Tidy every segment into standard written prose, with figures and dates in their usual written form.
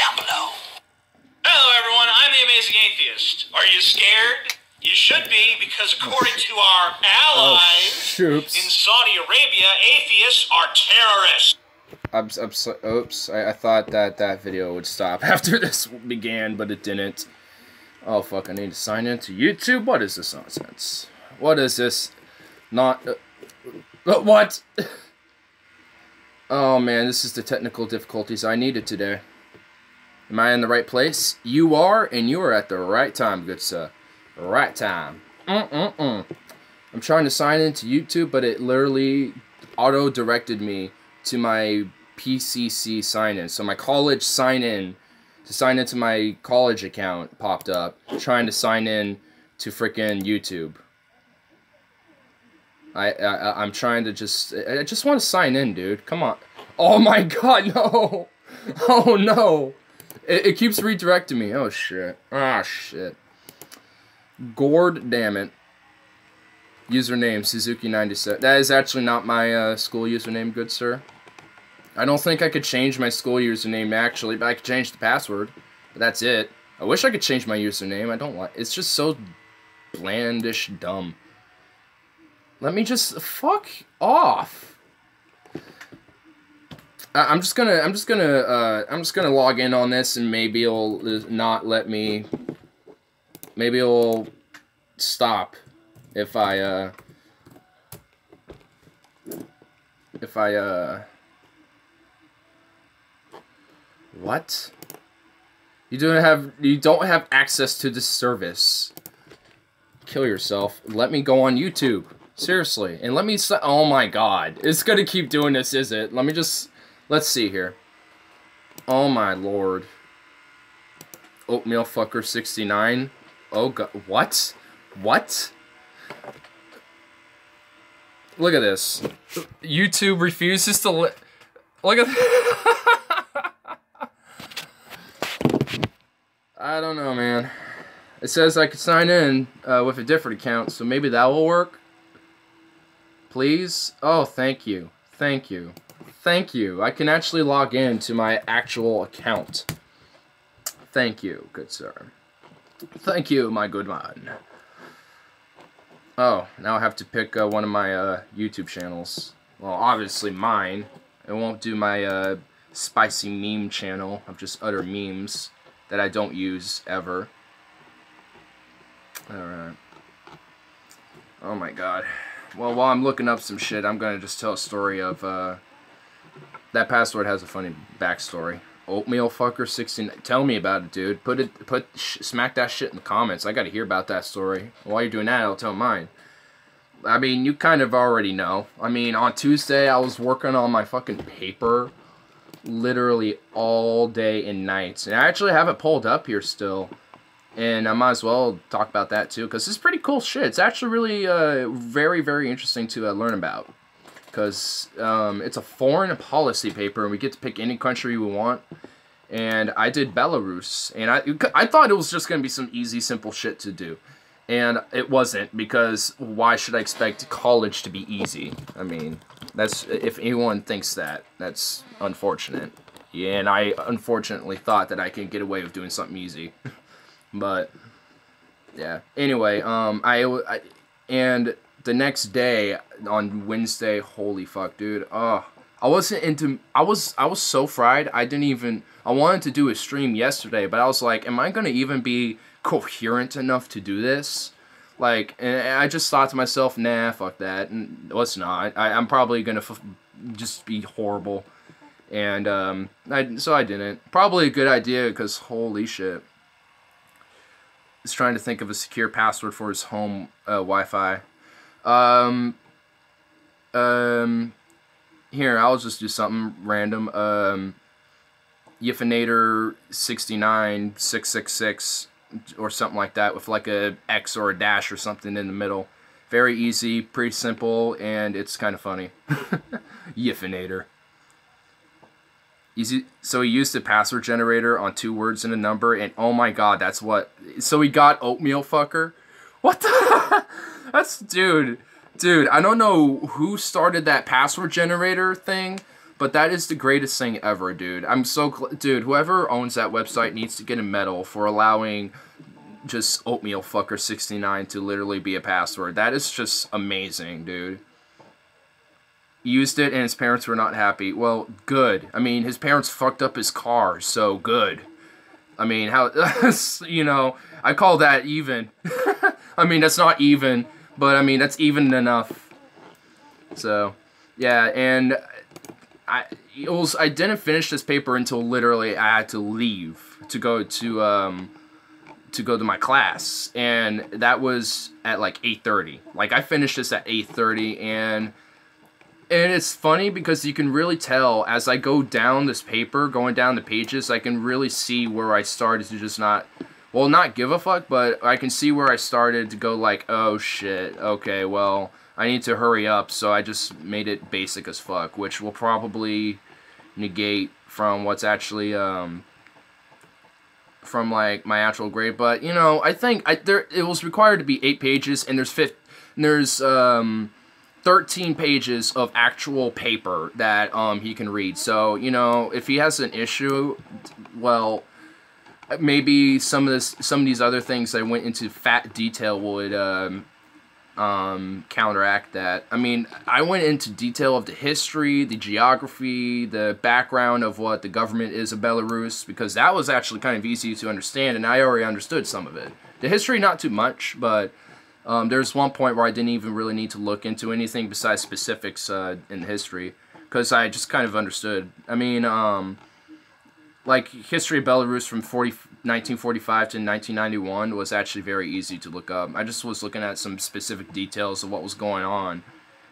down below. Hello everyone, I'm the Amazing Atheist. Are you scared? You should be, because according to our allies in Saudi Arabia, atheists are terrorists. Oops, I thought that video would stop after this began, but it didn't. Oh fuck, I need to sign into YouTube? What is this nonsense? What is this? What? Oh man, this is the technical difficulties I needed today. Am I in the right place? You are, and you are at the right time, good sir. Right time. I'm trying to sign into YouTube, but it literally auto-directed me to my PCC sign-in. So my college sign-in, to sign into my college account popped up, trying to sign in to frickin' YouTube. I'm trying to I just want to sign in, dude. Come on. Oh my god, no! Oh no! It keeps redirecting me. Oh shit. Ah shit. Gourd, damn it. Username, Suzuki97. That is actually not my school username, good sir. I don't think I could change my school username, actually, but I could change the password. But that's it. I wish I could change my username. I don't like... It's just so blandish dumb. Let me just... Fuck off. I'm just gonna log in on this, and maybe it'll not let me... Maybe it'll stop if I what? You don't have access to this service. Kill yourself. Let me go on YouTube. Seriously. And let me oh my god. It's gonna keep doing this, is it? Let's see here. Oh my lord. Oatmeal fucker 69. Oh god, what? What? Look at this. YouTube refuses to look at I don't know, man. It says I could sign in with a different account, so maybe that will work. Please? Oh, thank you. Thank you. Thank you. I can actually log in to my actual account. Thank you, good sir. Thank you, my good man. Oh, now I have to pick one of my YouTube channels. Well, obviously mine. It won't do my spicy meme channel of just utter memes that I don't use ever. Alright. Oh my god. Well, while I'm looking up some shit, I'm gonna just tell a story of, that password has a funny backstory. Oatmeal fucker 16. Tell me about it, dude. Smack that shit in the comments. I gotta hear about that story. While you're doing that, I'll tell mine. I mean, you kind of already know. I mean, on Tuesday, I was working on my fucking paper literally all day and night. And I actually have it pulled up here still. And I might as well talk about that too, because it's pretty cool shit. It's actually really very, very interesting to learn about. Because it's a foreign policy paper, and we get to pick any country we want. And I did Belarus, and I thought it was just going to be some easy, simple shit to do. And it wasn't, because why should I expect college to be easy? I mean, if anyone thinks that, that's unfortunate. Yeah, and I unfortunately thought that I could get away with doing something easy. But, yeah. Anyway, and the next day, on Wednesday, holy fuck, dude. I was so fried, I wanted to do a stream yesterday, but I was like, am I gonna even be coherent enough to do this? Like, and I just thought to myself, nah, fuck that, and let's not. I'm probably gonna just be horrible. And, so I didn't. Probably a good idea, because holy shit. He's trying to think of a secure password for his home Wi-Fi. Here, I'll just do something random. Yifinator 69666 or something like that with like a X or a dash or something in the middle. Very easy, pretty simple, and it's kind of funny. Yifinator. Easy. So he used a password generator on 2 words and a number, and oh my god, that's what. So he got oatmeal fucker. What the? That's dude. I don't know who started that password generator thing, But that is the greatest thing ever, dude. I'm so... Dude, whoever owns that website needs to get a medal for allowing just Oatmeal Fucker 69 to literally be a password. That is just amazing, dude. He used it and his parents were not happy. Well, good. I mean, his parents fucked up his car, so good. I mean, how... you know, I call that even. I mean, that's not even, but I mean, that's even enough. So, yeah, and... I didn't finish this paper until literally I had to leave to go to my class, and that was at like 8:30. Like, I finished this at 8:30, and it's funny because you can really tell as I go down this paper, going down the pages, I can really see where I started to just not give a fuck, but I can see where I started to go like, oh shit, okay, well, I need to hurry up, so I just made it basic as fuck, which will probably negate from what's actually, from, like, my actual grade. But, you know, I think it was required to be 8 pages, and there's 13 pages of actual paper that, he can read. So, you know, if he has an issue, well, maybe some of these other things I went into fat detail would, counteract that. I mean, I went into detail of the history, the geography, the background of what the government is of Belarus, because that was actually kind of easy to understand, and I already understood some of it. The history, not too much, but there's one point where I didn't even really need to look into anything besides specifics in the history, because I just kind of understood. I mean, like, history of Belarus from 1945 to 1991 was actually very easy to look up. I just was looking at some specific details of what was going on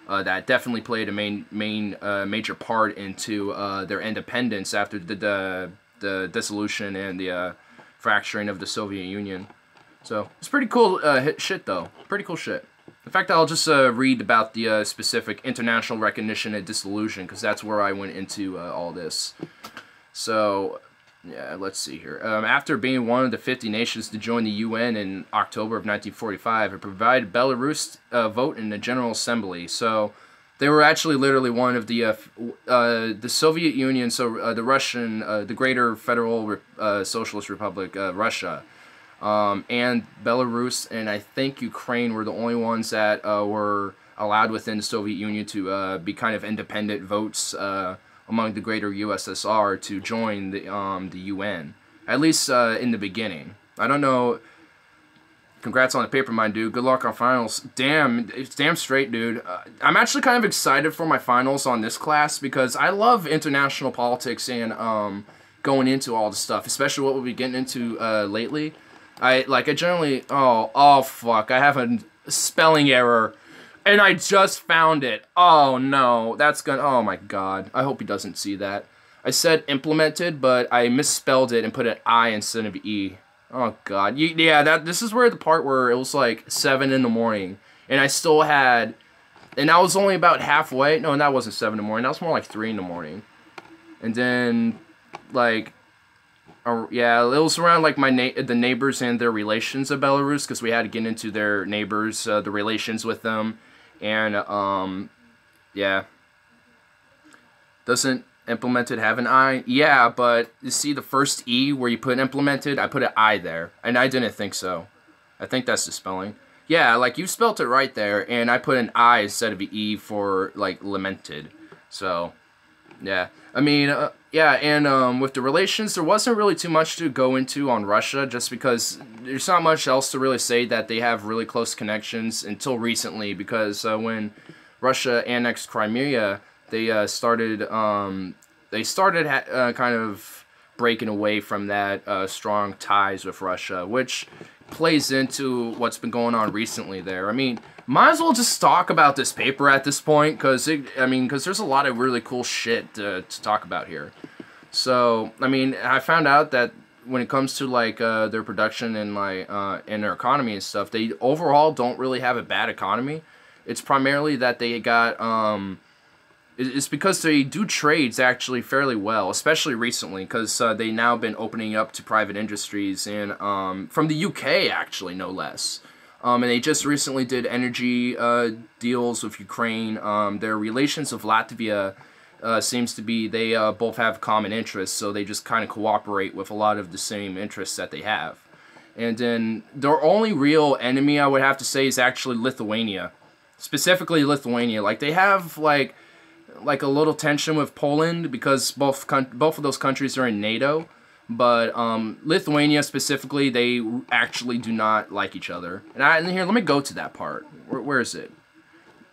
that definitely played a major part into their independence after the dissolution and the fracturing of the Soviet Union. So it's pretty cool shit, though. Pretty cool shit. In fact, I'll just read about the specific international recognition and dissolution, because that's where I went into all this. So, yeah, let's see here. After being one of the 50 nations to join the UN in October of 1945, it provided Belarus a vote in the General Assembly. So, they were actually literally one of the Soviet Union, so the Russian, the Greater Federal Socialist Republic, Russia, and Belarus, and I think Ukraine were the only ones that were allowed within the Soviet Union to be kind of independent votes among the greater USSR to join the UN, at least in the beginning. I don't know. Congrats on the paper, my dude. Good luck on finals. Damn, it's damn straight, dude. I'm actually kind of excited for my finals on this class because I love international politics and going into all the stuff, especially what we'll be getting into lately. I generally, oh fuck, I have a spelling error. And I just found it. Oh no, that's gonna, oh my god. I hope he doesn't see that. I said implemented, but I misspelled it and put an I instead of E. Oh god. Yeah, this is where the part where it was like 7 in the morning. And I still had, and I was only about halfway. No, that wasn't 7 in the morning. That was more like 3 in the morning. And then, like, yeah, it was around like the neighbors and their relations of Belarus, because we had to get into their neighbors, the relations with them. And, yeah. Doesn't implemented have an I? Yeah, but you see the first E where you put implemented? I put an I there, and I didn't think so. I think that's the spelling. Yeah, like, you spelt it right there, and I put an I instead of an E for, like, lamented. So, yeah. I mean, yeah, and with the relations, there wasn't really too much to go into on Russia, just because there's not much else to really say that they have really close connections until recently, because when Russia annexed Crimea, they started kind of breaking away from that strong ties with Russia, which plays into what's been going on recently there. I mean, might as well just talk about this paper at this point, because there's a lot of really cool shit to talk about here. So, I mean, I found out that when it comes to, like, their production and, like, and their economy and stuff, they overall don't really have a bad economy. It's primarily that they got, it's because they do trades actually fairly well, especially recently, because they now been opening up to private industries, and from the UK, actually, no less. And they just recently did energy deals with Ukraine. Their relations with Latvia seems to be they both have common interests, so they just kind of cooperate with a lot of the same interests that they have. And then their only real enemy, I would have to say, is actually Lithuania. Specifically Lithuania. Like, they have, like a little tension with Poland because both of those countries are in NATO. But Lithuania specifically, they actually do not like each other. And here, let me go to that part. Where is it?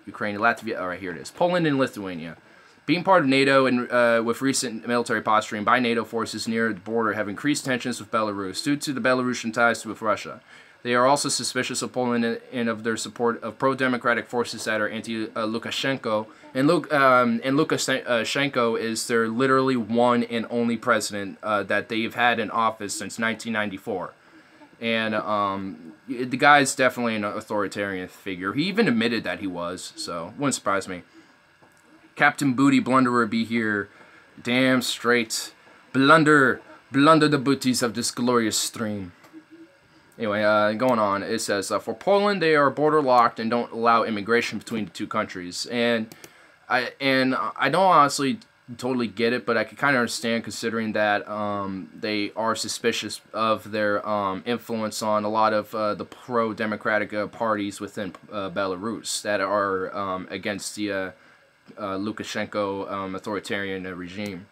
Ukraine, Latvia. All right, here it is. Poland and Lithuania. Being part of NATO and with recent military posturing by NATO forces near the border have increased tensions with Belarus due to the Belarusian ties with Russia. They are also suspicious of Poland and of their support of pro-democratic forces that are anti-Lukashenko. And Lukashenko is their literally one and only president that they've had in office since 1994. And the guy's definitely an authoritarian figure. He even admitted that he was, so wouldn't surprise me. Captain Booty Blunderer be here. Damn straight. Blunder the booties of this glorious stream. Anyway, going on, it says, for Poland, they are border locked and don't allow immigration between the two countries. And I don't honestly totally get it, but I can kind of understand considering that they are suspicious of their influence on a lot of the pro-democratic parties within Belarus that are against the Lukashenko authoritarian regime.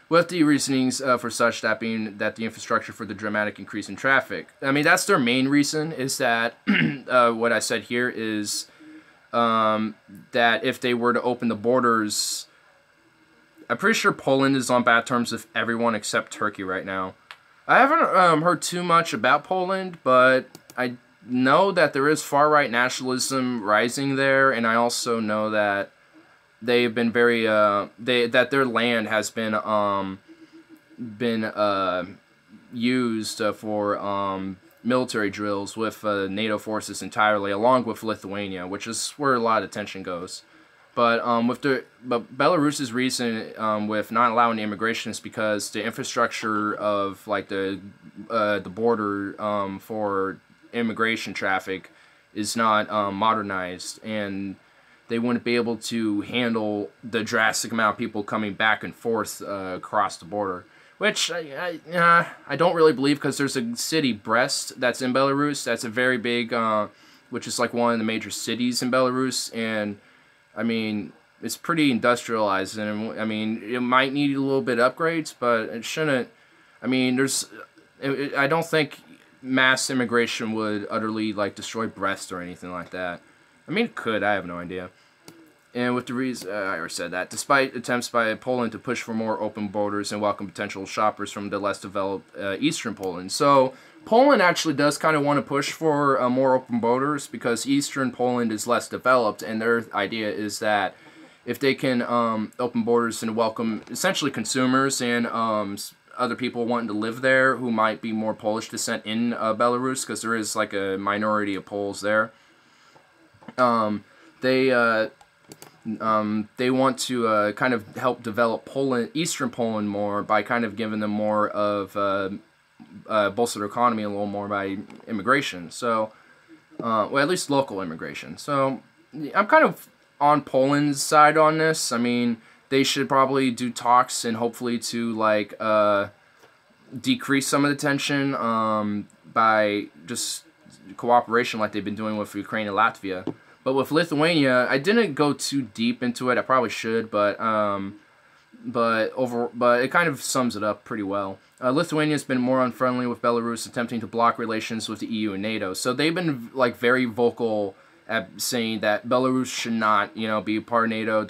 With the reasonings for such, that being that the infrastructure for the dramatic increase in traffic. I mean, that's their main reason, is that what I said here is that if they were to open the borders, I'm pretty sure Poland is on bad terms with everyone except Turkey right now. I haven't heard too much about Poland, but I know that there is far-right nationalism rising there, and I also know that they've been very that their land has been used for military drills with NATO forces entirely, along with Lithuania, which is where a lot of tension goes. But Belarus's reason with not allowing immigration is because the infrastructure of like the border for immigration traffic is not modernized, and they wouldn't be able to handle the drastic amount of people coming back and forth across the border. Which I don't really believe, because there's a city, Brest, that's in Belarus. That's a very big, which is like one of the major cities in Belarus. And, I mean, it's pretty industrialized. And, I mean, it might need a little bit of upgrades, but it shouldn't. I mean, I don't think mass immigration would utterly, like, destroy Brest or anything like that. I mean, it could. I have no idea. And with the reason, I already said that, despite attempts by Poland to push for more open borders and welcome potential shoppers from the less developed eastern Poland. So, Poland actually does kind of want to push for more open borders because eastern Poland is less developed, and their idea is that if they can open borders and welcome essentially consumers and other people wanting to live there who might be more Polish descent in Belarus, because there is like a minority of Poles there. They want to kind of help develop Eastern Poland more by kind of giving them more of bolster their economy a little more by immigration. So, well, at least local immigration. So, I'm kind of on Poland's side on this. I mean, they should probably do talks and hopefully to like decrease some of the tension by just cooperation like they've been doing with Ukraine and Latvia. But with Lithuania, I didn't go too deep into it. I probably should, but it kind of sums it up pretty well. Lithuania has been more unfriendly with Belarus, attempting to block relations with the EU and NATO. So they've been like very vocal at saying that Belarus should not, be a part of NATO.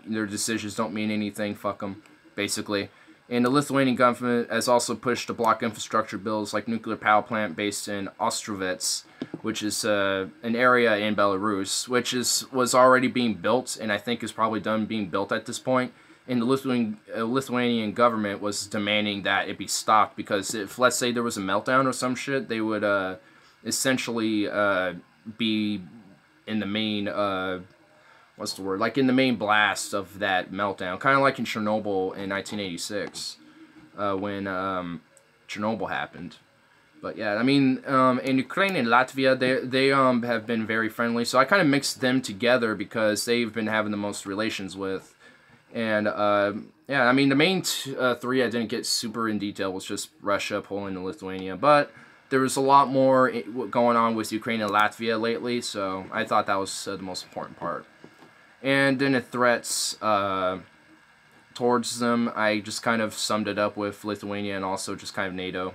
Their decisions don't mean anything. Fuck them, basically. And the Lithuanian government has also pushed to block infrastructure bills like nuclear power plant based in Ostrovets, which is an area in Belarus, which was already being built, and I think is probably done being built at this point. And the Lithuanian government was demanding that it be stopped, because if, let's say, there was a meltdown or some shit, they would essentially be in the main, like in the main blast of that meltdown. Kind of like in Chernobyl in 1986, when Chernobyl happened. But yeah, I mean, in Ukraine and Latvia, they have been very friendly. So I kind of mixed them together because they've been having the most relations with. And, yeah, I mean, the main three I didn't get super in detail was just Russia, Poland, and Lithuania. But there was a lot more going on with Ukraine and Latvia lately, so I thought that was the most important part. And then the threats towards them, I just kind of summed it up with Lithuania and also just kind of NATO.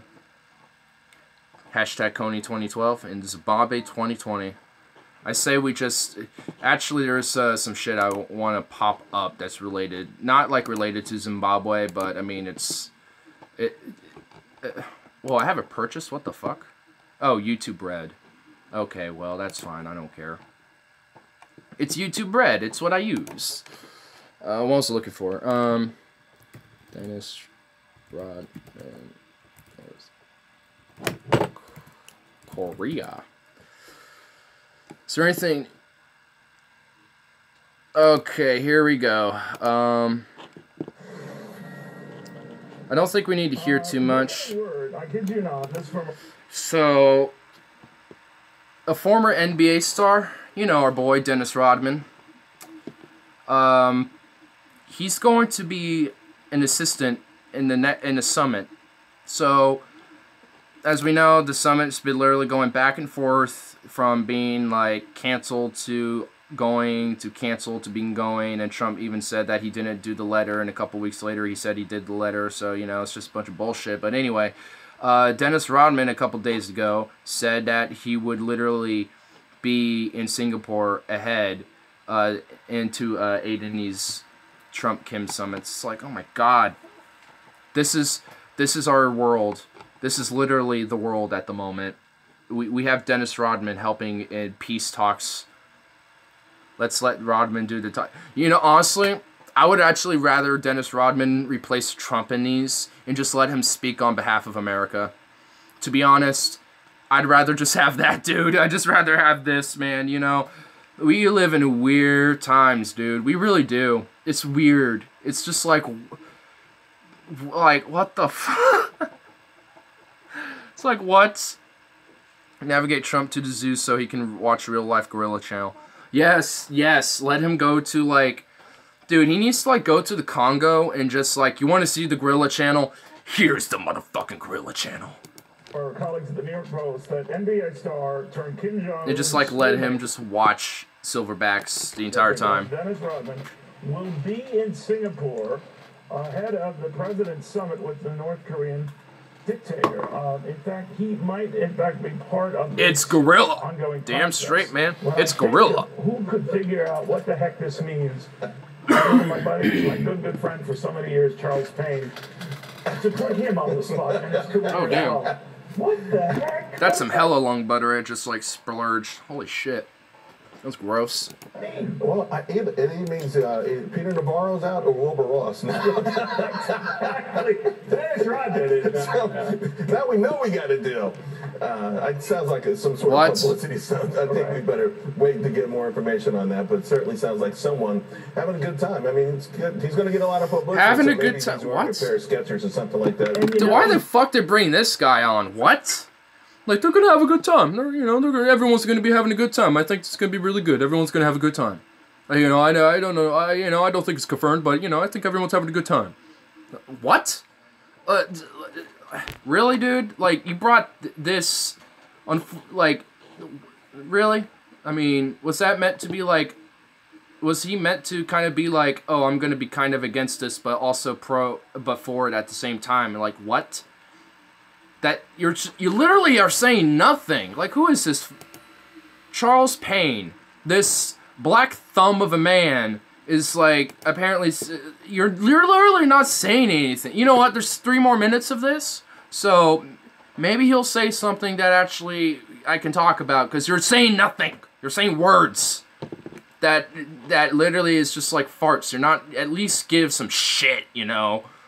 Hashtag Coney 2012 and Zimbabwe 2020. I say we just... Actually, there's some shit I want to pop up that's related. Not, like, related to Zimbabwe, but, I mean, it's... well, I have it purchased? What the fuck? Oh, YouTube Red. Okay, well, that's fine. I don't care. It's YouTube Red. It's what I use. What was I looking for? Dennis Rodman. Korea. Is there anything... Okay, here we go. I don't think we need to hear too much. So, a former NBA star, you know, our boy Dennis Rodman, he's going to be an assistant in the summit. So, as we know, the summit's been literally going back and forth from being like canceled to going to canceled to being going, and Trump even said that he didn't do the letter, and a couple weeks later he said he did the letter. So, you know, it's just a bunch of bullshit. But anyway, Dennis Rodman a couple days ago said that he would literally be in Singapore ahead into aiding these Trump-Kim summits. It's like, oh my God, this is our world. This is literally the world at the moment. We have Dennis Rodman helping in peace talks. Let's let Rodman do the talk. You know, honestly, I would actually rather Dennis Rodman replace Trump in these and just let him speak on behalf of America. To be honest, I'd rather just have that, dude. I'd just rather have this, man, you know. We live in weird times, dude. We really do. It's weird. It's just like what the fuck? It's like, what? Navigate Trump to the zoo so he can watch real-life Gorilla Channel. Yes, yes. Let him go to, like... Dude, he needs to, like, go to the Congo and just, like, you want to see the Gorilla Channel? Here's the motherfucking Gorilla Channel. Our colleagues at the New York Post, that NBA star turned Kim Jong-un... They just, like, let him just watch Silverbacks the entire time. Dennis Rodman will be in Singapore ahead of the President's Summit with the North Korean dictator. In fact, he might, in fact, be part of this. It's Gorilla. Ongoing Damn process. Straight, man. Well, It's Gorilla. Who could figure out what the heck this means? My buddy, my good friend for so many years, Charles Payne, to put him on the spot and his career. Oh, damn. What the heck? That's some hella lung butter. It just, like, splurged. Holy shit. That's gross. Well, it means Peter Navarro's out or Wilbur Ross. Dennis Rodman is now we know we got a deal. It sounds like some sort of publicity stunt. I think we better wait to get more information on that, but it certainly sounds like someone having a good time. I mean, it's good. He's going to get a lot of publicity. Having a good time? What? A pair of Skechers or something like that. Dude, why the fuck they bring this guy on? What? Like, they're gonna have a good time. Everyone's gonna be having a good time. I think it's gonna be really good. Everyone's gonna have a good time. I don't know. I don't think it's confirmed, but I think everyone's having a good time. What? Really, dude? Like, you brought this on, like, really? I mean, was that meant to be like? Was he meant to kind of be like, oh, I'm gonna be kind of against this, but also but for it at the same time? And like, what? That you literally are saying nothing. Like, who is this? Charles Payne, this black thumb of a man, is like, apparently, you're literally not saying anything. You know what? There's 3 more minutes of this, so maybe he'll say something that actually I can talk about, because you're saying nothing. You're saying words that literally is just like farts. You're not, at least give some shit,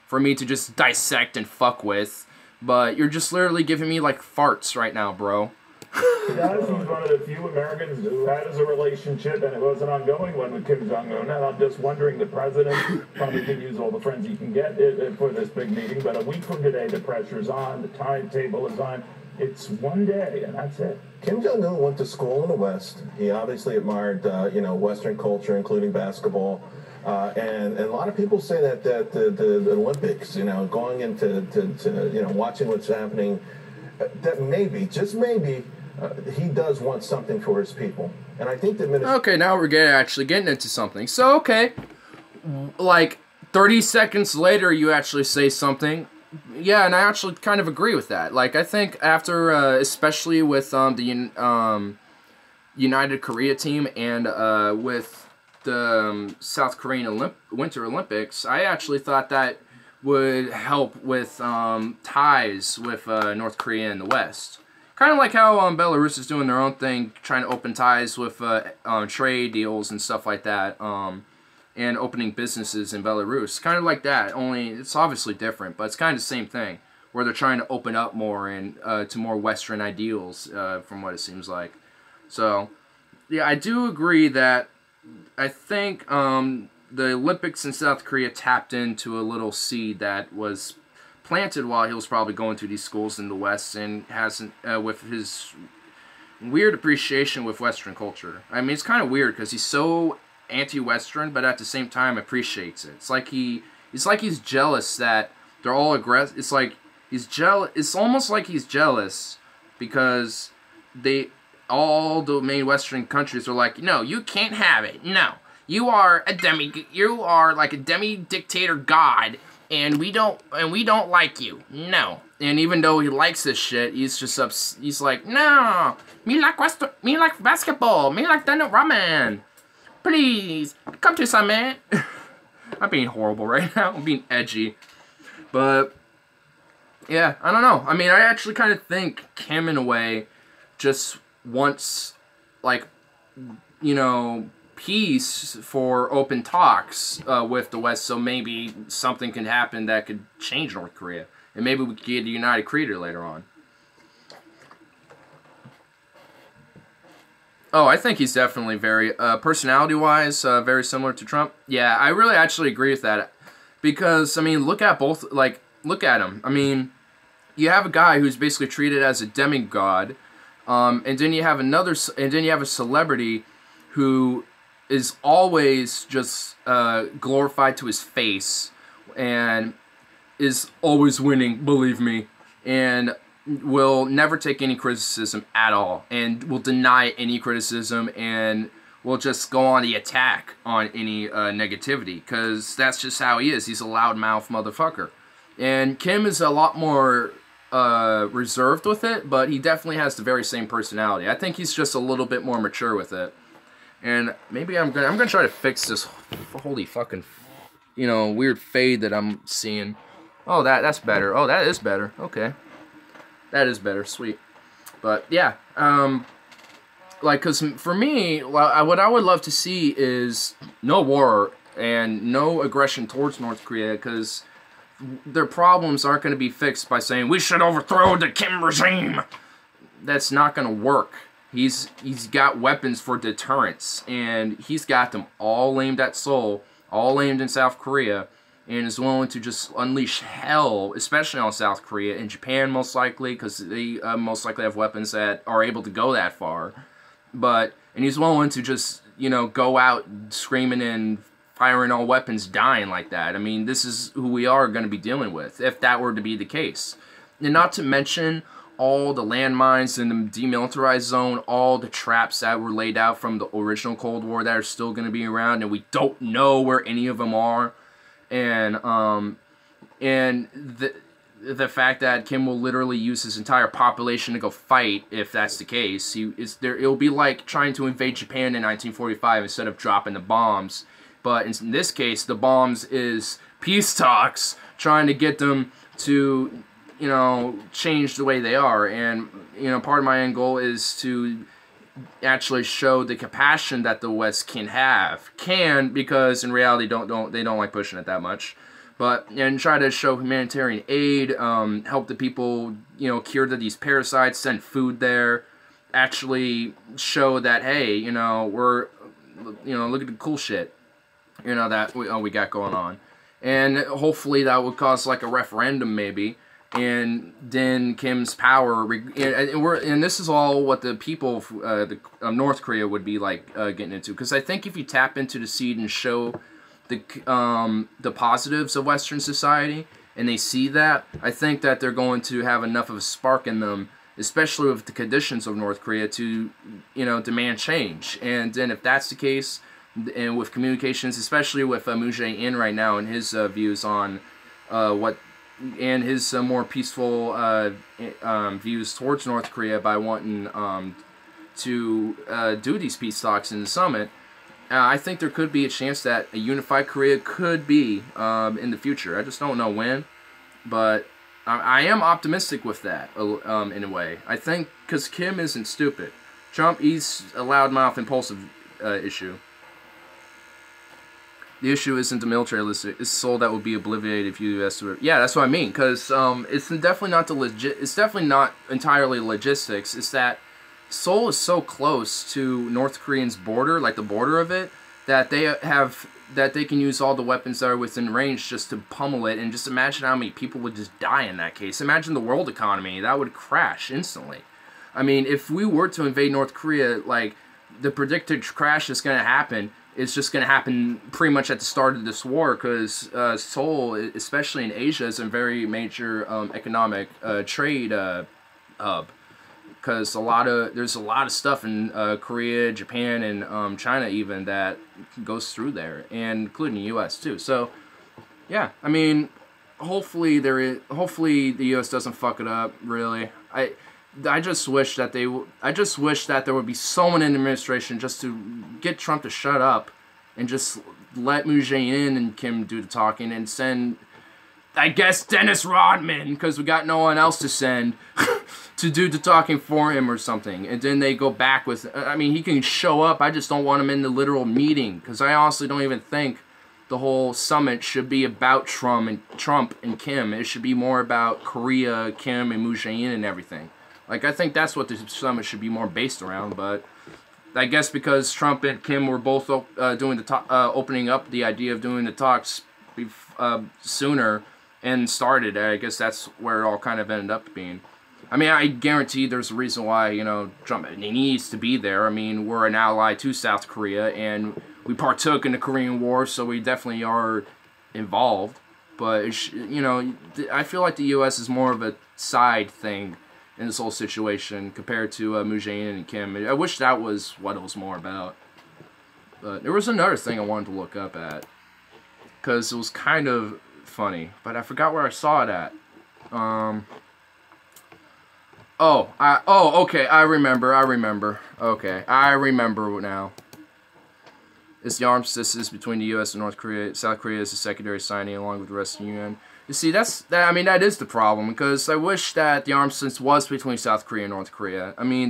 for me to just dissect and fuck with. But you're just literally giving me, like, farts right now, bro. He does. He's one of the few Americans who has a relationship, and it was an ongoing one with Kim Jong-un. And I'm just wondering, the president probably can use all the friends he can get for this big meeting. But a week from today, the pressure's on, the timetable is on. It's one day, and that's it. Kim Jong-un went to school in the West. He obviously admired, Western culture, including basketball. And a lot of people say that the Olympics, going into watching what's happening, that maybe, just maybe, he does want something for his people. And I think that okay, now we're actually getting into something. So, okay, like 30 seconds later, you actually say something. Yeah, and I actually kind of agree with that. Like, I think after, especially with the United Korea team and with the South Korean Winter Olympics, I actually thought that would help with ties with North Korea and the West. Kind of like how Belarus is doing their own thing, trying to open ties with trade deals and stuff like that, and opening businesses in Belarus. Kind of like that, only it's obviously different, but it's kind of the same thing, where they're trying to open up more and to more Western ideals, from what it seems like. So, yeah, I do agree that I think the Olympics in South Korea tapped into a little seed that was planted while he was probably going to these schools in the West, and hasn't, with his weird appreciation with Western culture. I mean, it's kind of weird because he's so anti-Western, but at the same time appreciates it. It's like he's jealous that they're all aggressive. It's like he's jealous. It's almost like he's jealous because all the main Western countries are like, no, you can't have it. No, you are like a dictator god, and we don't like you. No. And even though he likes this shit, he's just he's like, no, me like basketball, me like donut ramen. Please come to some, man. I'm being horrible right now. I'm being edgy, but yeah, I don't know. I mean, I actually kind of think Kim in a way just wants, like, peace for open talks with the West, so maybe something can happen that could change North Korea, and maybe we could get a united Korea later on. Oh, I think he's definitely very, personality-wise, very similar to Trump. Yeah, I really actually agree with that, because, I mean, look at him. I mean, you have a guy who's basically treated as a demigod, and then you have a celebrity who is always just glorified to his face and is always winning, believe me, and will never take any criticism at all, and will deny any criticism, and will just go on the attack on any negativity, because that's just how he is. He's a loudmouth motherfucker. And Kim is a lot more reserved with it, but he definitely has the very same personality. I think he's just a little bit more mature with it. And maybe I'm gonna try to fix this holy fucking weird fade that I'm seeing. Oh, that's better. Oh, that is better. Okay, that is better. Sweet. But yeah, like, cause for me, what I would love to see is no war and no aggression towards North Korea, because their problems aren't going to be fixed by saying we should overthrow the Kim regime. That's not going to work. He's got weapons for deterrence, and he's got them all aimed at Seoul, all aimed in South Korea, and is willing to just unleash hell, especially on South Korea and Japan, most likely, because they most likely have weapons that are able to go that far. And he's willing to just, go out screaming and firing all weapons, dying like that. I mean, this is who we are going to be dealing with, if that were to be the case. And not to mention all the landmines in the demilitarized zone, all the traps that were laid out from the original Cold War that are still going to be around, and we don't know where any of them are. And the fact that Kim will literally use his entire population to go fight, if that's the case. It'll be like trying to invade Japan in 1945 instead of dropping the bombs. But in this case, the bombs is peace talks, trying to get them to, change the way they are. And, part of my end goal is to actually show the compassion that the West can, because in reality they don't like pushing it that much. And try to show humanitarian aid, help the people, cure these parasites, send food there, actually show that, hey, we're, look at the cool shit, that we got going on. And hopefully that would cause like a referendum maybe, and then Kim's power, and this is all what the people of North Korea would be like getting into, because I think if you tap into the seed and show the positives of Western society, and they see that, I think that they're going to have enough of a spark in them, especially with the conditions of North Korea, to, you know, demand change. And then if that's the case, and with communications, especially with Moon Jae-in right now and his views on and his more peaceful views towards North Korea by wanting to do these peace talks in the summit, I think there could be a chance that a unified Korea could be in the future. I just don't know when, but I am optimistic with that in a way. I think because Kim isn't stupid. Trump, he's a loudmouth, impulsive issue. The issue isn't the military list; it's Seoul that would be obliterated if U.S. were. Yeah, that's what I mean. Because it's definitely not It's definitely not entirely logistics. It's that Seoul is so close to North Korean's border, like the border of it, that they can use all the weapons that are within range just to pummel it. And just imagine how many people would just die in that case. Imagine the world economy; that would crash instantly. I mean, if we were to invade North Korea, like the predicted crash is going to happen. It's just going to happen pretty much at the start of this war, because Seoul, especially in Asia, is a very major economic trade hub. Because there's a lot of stuff in Korea, Japan, and China even that goes through there, and including the U.S. too. So, yeah, I mean, hopefully the U.S. doesn't fuck it up. Really, I just wish that there would be someone in the administration just to get Trump to shut up and just let Moon Jae-in and Kim do the talking, and send, I guess, Dennis Rodman, because we got no one else to send to do the talking for him or something. And then they go back with, I mean, he can show up. I just don't want him in the literal meeting, because I honestly don't even think the whole summit should be about Trump and Kim. It should be more about Korea, Kim, and Moon Jae-in and everything. Like, I think that's what the summit should be more based around, but I guess because Trump and Kim were both doing the opening up the idea of doing the talks sooner and started, I guess that's where it all kind of ended up being. I mean, I guarantee there's a reason why, you know, Trump needs to be there. I mean, we're an ally to South Korea, and we partook in the Korean War, so we definitely are involved. But, you know, I feel like the U.S. is more of a side thing in this whole situation compared to Moon Jae-in and Kim. I wish that was what it was more about. But there was another thing I wanted to look up at, because it was kind of funny, but I forgot where I saw it at. Okay, I remember. Okay, I remember now. It's the armistice between the U.S. and North Korea. South Korea is a secondary signing along with the rest of the UN. You see, I mean, that is the problem, because I wish that the armistice was between South Korea and North Korea. I mean,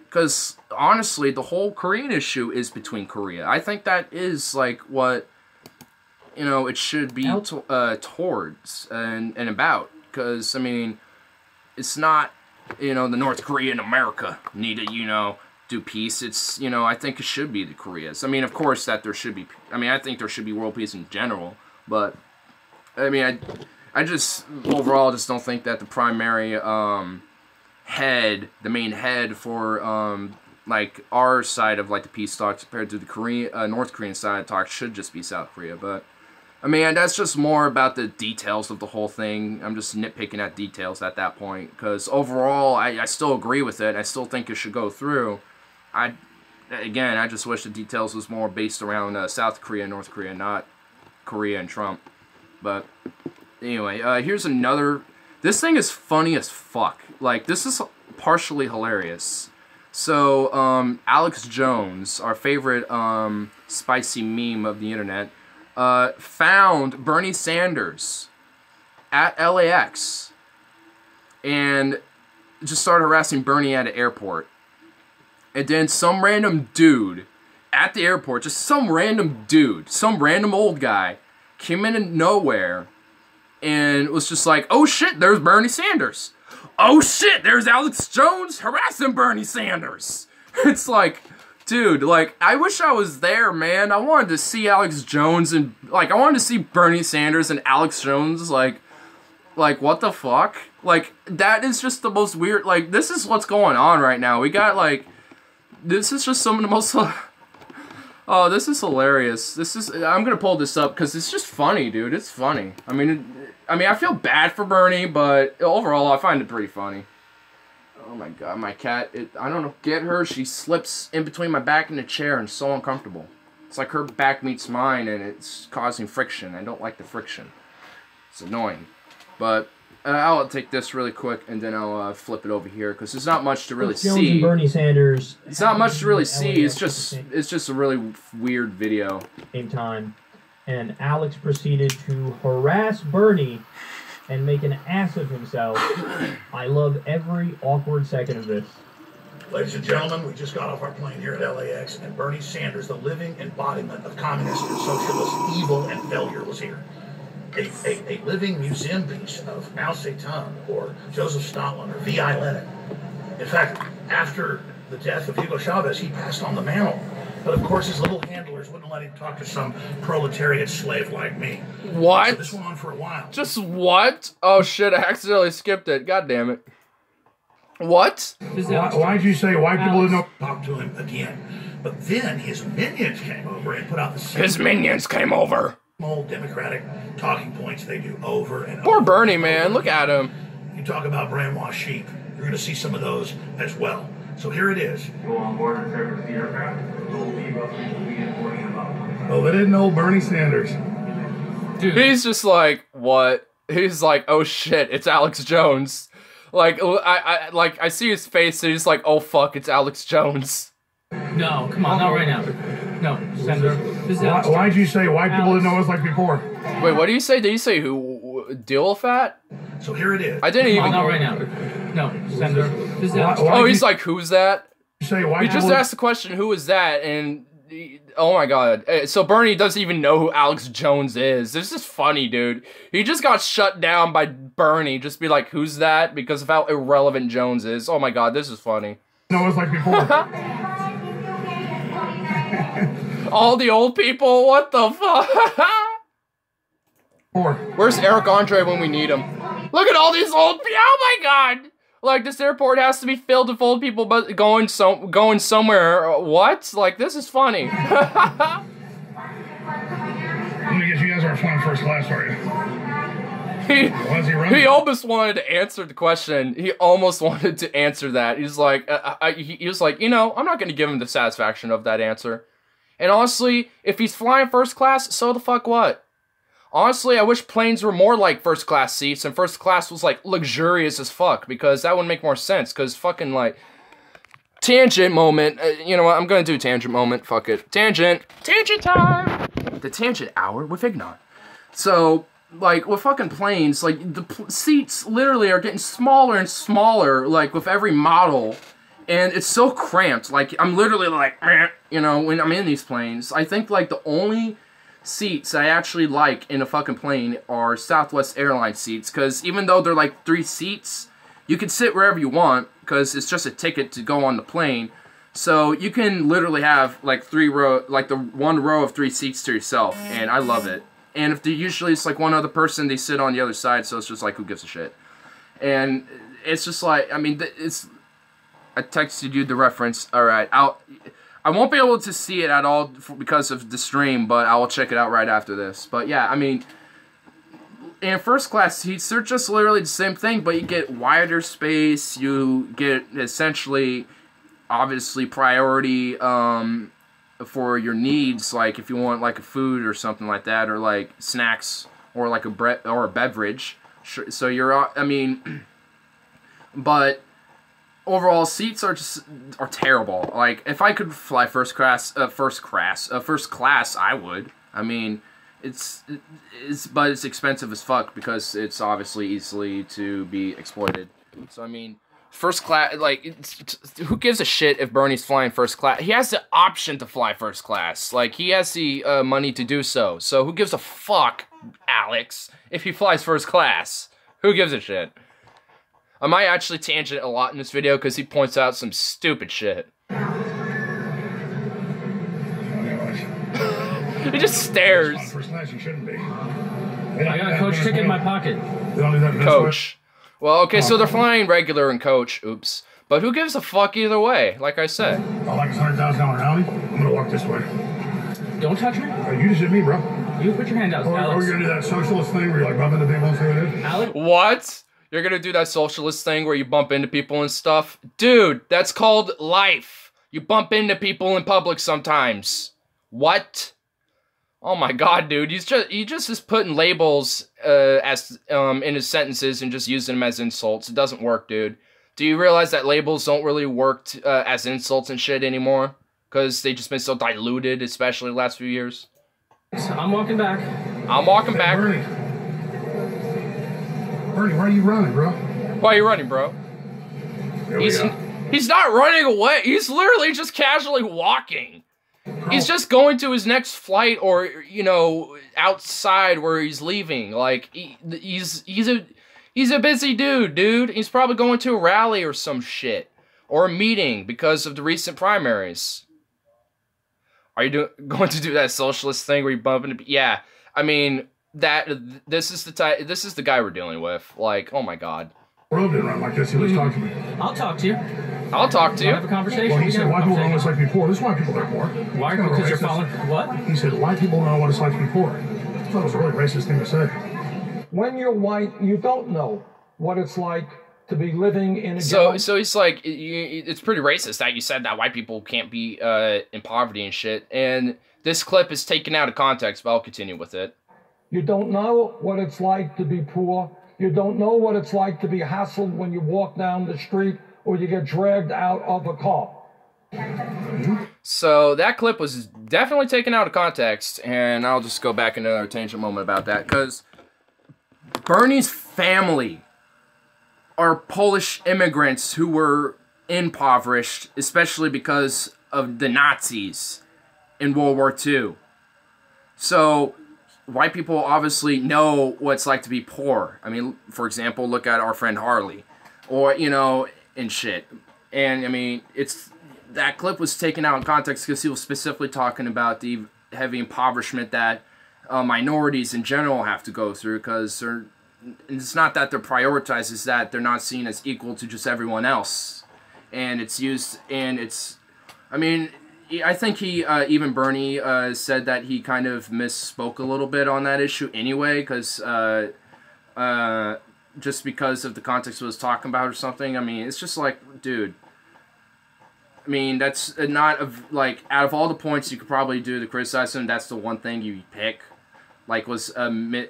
because honestly, the whole Korean issue is between Korea. I think that is, like, what, you know, it should be towards and about. Because, I mean, it's not, you know, the North Korea and America need to, you know, do peace. It's, you know, I think it should be the Koreas. I mean, of course, that there should be, I mean, I think there should be world peace in general, but I mean, I just overall just don't think that the primary the main head for like our side of like the peace talks compared to the North Korean side of talks should just be South Korea. But I mean, that's just more about the details of the whole thing. I'm just nitpicking at details at that point, because overall I still agree with it. I still think it should go through. I just wish the details was more based around South Korea and North Korea, not Korea and Trump. But anyway, here's another. This thing is funny as fuck. Like, this is partially hilarious. So, Alex Jones, our favorite spicy meme of the internet, found Bernie Sanders at LAX and just started harassing Bernie at an airport. And then some random dude at the airport, just some random dude, some random old guy, came in and nowhere and was just like, oh shit, there's Bernie Sanders. Oh shit, there's Alex Jones harassing Bernie Sanders. It's like, dude, like, I wish I was there, man. I wanted to see Alex Jones and, like, I wanted to see Bernie Sanders and Alex Jones, like, what the fuck? Like, that is just the most weird, like, this is what's going on right now. We got, like, this is just some of the most, Oh, this is hilarious. I'm gonna pull this up because it's just funny, dude. It's funny. I mean, I feel bad for Bernie, but overall, I find it pretty funny. Oh my god, my cat, I don't know, get her, she slips in between my back and the chair and it's so uncomfortable. It's like her back meets mine and it's causing friction. I don't like the friction. It's annoying. But I'll take this really quick and then I'll flip it over here because there's not much to really see. And Bernie Sanders. It's not much to really see. It's just a really weird video. Same time, and Alex proceeded to harass Bernie and make an ass of himself. I love every awkward second of this. Ladies and gentlemen, we just got off our plane here at LAX, and Bernie Sanders, the living embodiment of communist and socialist evil and failure, was here. A living museum piece of Mao Zedong or Joseph Stalin or V.I. Lenin. In fact, after the death of Hugo Chavez, he passed on the mantle. But of course, his little handlers wouldn't let him talk to some proletariat slave like me. What? So this went on for a while. Just what? Oh shit, I accidentally skipped it. God damn it. What? Why'd you say white people didn't talk to him again? But then his minions came over and put out the same... His minions came over. Old Democratic talking points they do over and over. Poor Bernie, man. Look at him. You talk about brainwashed sheep. You're going to see some of those as well. So here it is. Go on board and service the aircraft. Oh, they didn't know Bernie Sanders. Dude. He's just like, what? He's like, oh shit, it's Alex Jones. Like, I see his face and he's like, oh fuck, it's Alex Jones. No, come on, not right now. No, Senator. Why'd you say white people didn't know us like before? Wait, what do you say? Did you say who? Deal fat? So here it is. I didn't even. Not right now. No, Senator. Oh, he's like, who's that? Say white he just asked the question, who is that? And oh my god. So Bernie doesn't even know who Alex Jones is. This is funny, dude. He just got shut down by Bernie. Just be like, who's that? Because of how irrelevant Jones is. Oh my god, this is funny. No, it's like before. All the old people? What the fuck? Where's Eric Andre when we need him? Look at all these old people. Oh my god. Like, this airport has to be filled with old people but going somewhere. What? Like, this is funny. Let me guess, you guys aren't flying first class, are you? He almost wanted to answer the question. He almost wanted to answer that. He's like, he was like, you know, I'm not going to give him the satisfaction of that answer. And honestly, if he's flying first class, so the fuck what? Honestly, I wish planes were more like first class seats and first class was like luxurious as fuck because that would make more sense because fucking like tangent moment. You know what? I'm going to do a tangent moment. Fuck it. Tangent time. The tangent hour with Ignon. So, like, with fucking planes, like, the seats literally are getting smaller and smaller, like, with every model. And it's so cramped. Like, I'm literally like, you know, when I'm in these planes. I think, like, the only seats I actually like in a fucking plane are Southwest Airlines seats. Because even though they're, like, 3 seats, you can sit wherever you want. Because it's just a ticket to go on the plane. So you can literally have, like, 3 row, like, the 1 row of 3 seats to yourself. And I love it. And if usually it's like one other person, they sit on the other side, so it's just like, who gives a shit? And it's just like, I mean, I texted you the reference. All right, I won't be able to see it at all because of the stream, but I will check it out right after this. But yeah, I mean, in first class seats, they're just literally the same thing, but you get wider space. You get essentially, obviously, priority. For your needs, like if you want like a food or something like that, or like snacks, or like a bread or a beverage. So you're, I mean, but overall seats are terrible. Like if I could fly first class, I would. I mean, but it's expensive as fuck because it's obviously easily to be exploited. So I mean. First class, like, who gives a shit if Bernie's flying first class? He has the option to fly first class. Like, he has the money to do so. So who gives a fuck, Alex, if he flies first class? Who gives a shit? I might actually tangent a lot in this video because he points out some stupid shit. He just stares. First class, you shouldn't be. I got a coach ticket in my pocket. Coach. Well, okay, so they're flying regular and coach. Oops. But who gives a fuck either way, like I said. I like a $100,000 Audi. I'm gonna walk this way. Don't touch me. You just hit me, bro. You put your hand out, Alex. Or you're gonna do that socialist thing where you're like bumping into people and saying it is? Alex? What? You're gonna do that socialist thing where you bump into people and stuff? Dude, that's called life. You bump into people in public sometimes. What? Oh my god, dude. He just is putting labels as in his sentences and just using them as insults. It doesn't work, dude. Do you realize that labels don't really work as insults and shit anymore? Because they just been so diluted, especially the last few years. I'm walking back. I'm walking back. Bernie, why are you running, bro? Why are you running, bro? He's not running away. He's literally just casually walking. He's just going to his next flight or, you know, outside where he's leaving. Like, he's a busy dude. He's probably going to a rally or some shit. Or a meeting because of the recent primaries. Are you going to do that socialist thing where you bump into... Yeah, I mean, this is the guy we're dealing with. Like, oh my god. Rob didn't run like this. He was talking to me. I'll talk to you. I'll talk to you. Have a conversation. Well, he said white people don't know what it's like to be poor. This is why people are poor. Why? Because you're following... What? He said white people don't know what it's like to be poor. I thought it was a really racist thing to say. When you're white, you don't know what it's like to be living in a ghetto. So he's like, it's pretty racist that you said that white people can't be in poverty and shit. And this clip is taken out of context, but I'll continue with it. You don't know what it's like to be poor. You don't know what it's like to be hassled when you walk down the street or you get dragged out of a car. So that clip was definitely taken out of context, and I'll just go back into another tangent moment about that, because Bernie's family are Polish immigrants who were impoverished, especially because of the Nazis in World War II. So white people obviously know what it's like to be poor. I mean, for example, look at our friend Harley, or, you know, and shit. And, I mean, that clip was taken out in context because he was specifically talking about the heavy impoverishment that minorities in general have to go through, because it's not that they're prioritized, it's that they're not seen as equal to just everyone else. And it's used, and it's, I mean, I think he, even Bernie, said that he kind of misspoke a little bit on that issue anyway, because, just because of the context he was talking about or something. I mean, it's just like, dude, I mean, that's not, like, out of all the points you could probably do to criticize him, that's the one thing you pick. Like, was,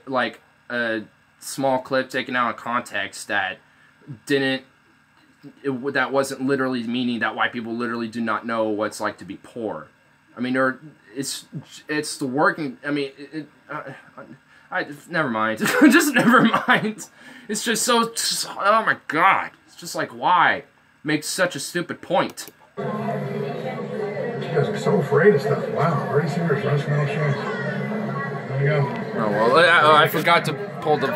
like, a small clip taken out of context that that wasn't literally meaning that white people literally do not know what it's like to be poor. I mean, it's the working, I mean, never mind. Just never mind. It's just so, oh my god. It's just like, why make such a stupid point? You guys are so afraid of stuff. Wow, Bernie Sanders runs for no show. There you go. Oh, well, I forgot to pull the...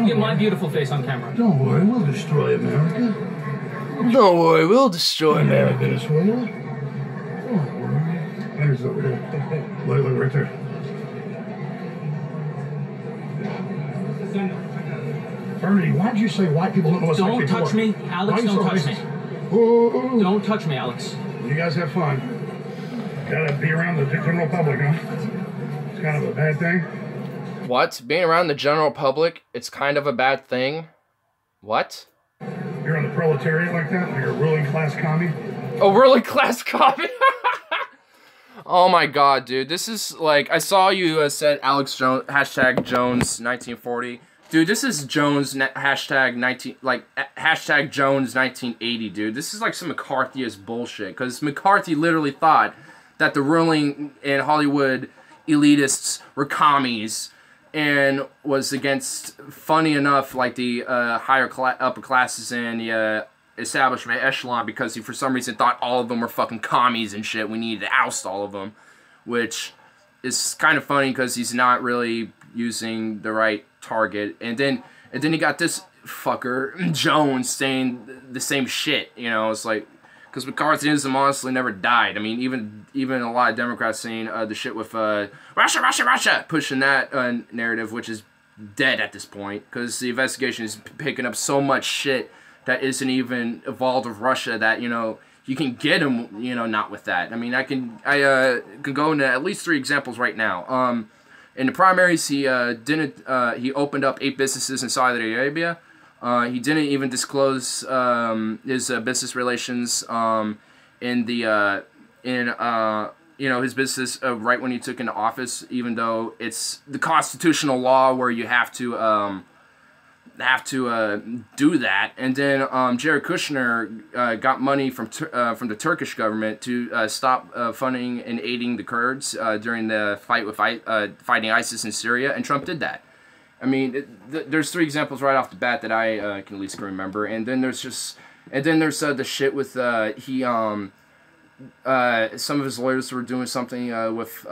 Get my beautiful face on camera. Don't worry, we'll destroy America. Don't worry, we'll destroy America. Venezuela. Don't worry. There's over here. Look right there. Bernie, why'd you say white people don't know what's like to be poor? Don't touch me, Alex. Don't touch me. Ooh. Don't touch me, Alex. You guys have fun. Gotta be around the general public, huh? It's kind of a bad thing. What? Being around the general public, it's kind of a bad thing? What? You're on the proletariat like that? Like a ruling class commie? A ruling class commie? Oh my god, dude. This is like, I saw you said Alex Jones, hashtag Jones 1940. Dude, this is Jones, hashtag Jones 1980, dude. This is like some McCarthyist bullshit, because McCarthy literally thought that the ruling in Hollywood elitists were commies, and was against, funny enough, like the upper classes and the establishment echelon, because he for some reason thought all of them were fucking commies and shit. We needed to oust all of them, which is kind of funny because he's not really using the right target. And then you got this fucker Jones saying the same shit. You know, it's like, because McCarthyism honestly never died. I mean, even a lot of Democrats saying the shit with Russia, pushing that narrative, which is dead at this point, because the investigation is picking up so much shit that isn't even involved with Russia, that, you know, you can get him, you know, not with that. I mean, I can go into at least 3 examples right now. In the primaries, he opened up 8 businesses in Saudi Arabia. He didn't even disclose his business relations you know, his business right when he took into office, even though it's the constitutional law where you have to do that. And then Jared Kushner got money from the Turkish government to stop funding and aiding the Kurds during the fight with fighting ISIS in Syria, and Trump did that. I mean, there's 3 examples right off the bat that I can at least remember, and then there's the shit with some of his lawyers were doing something with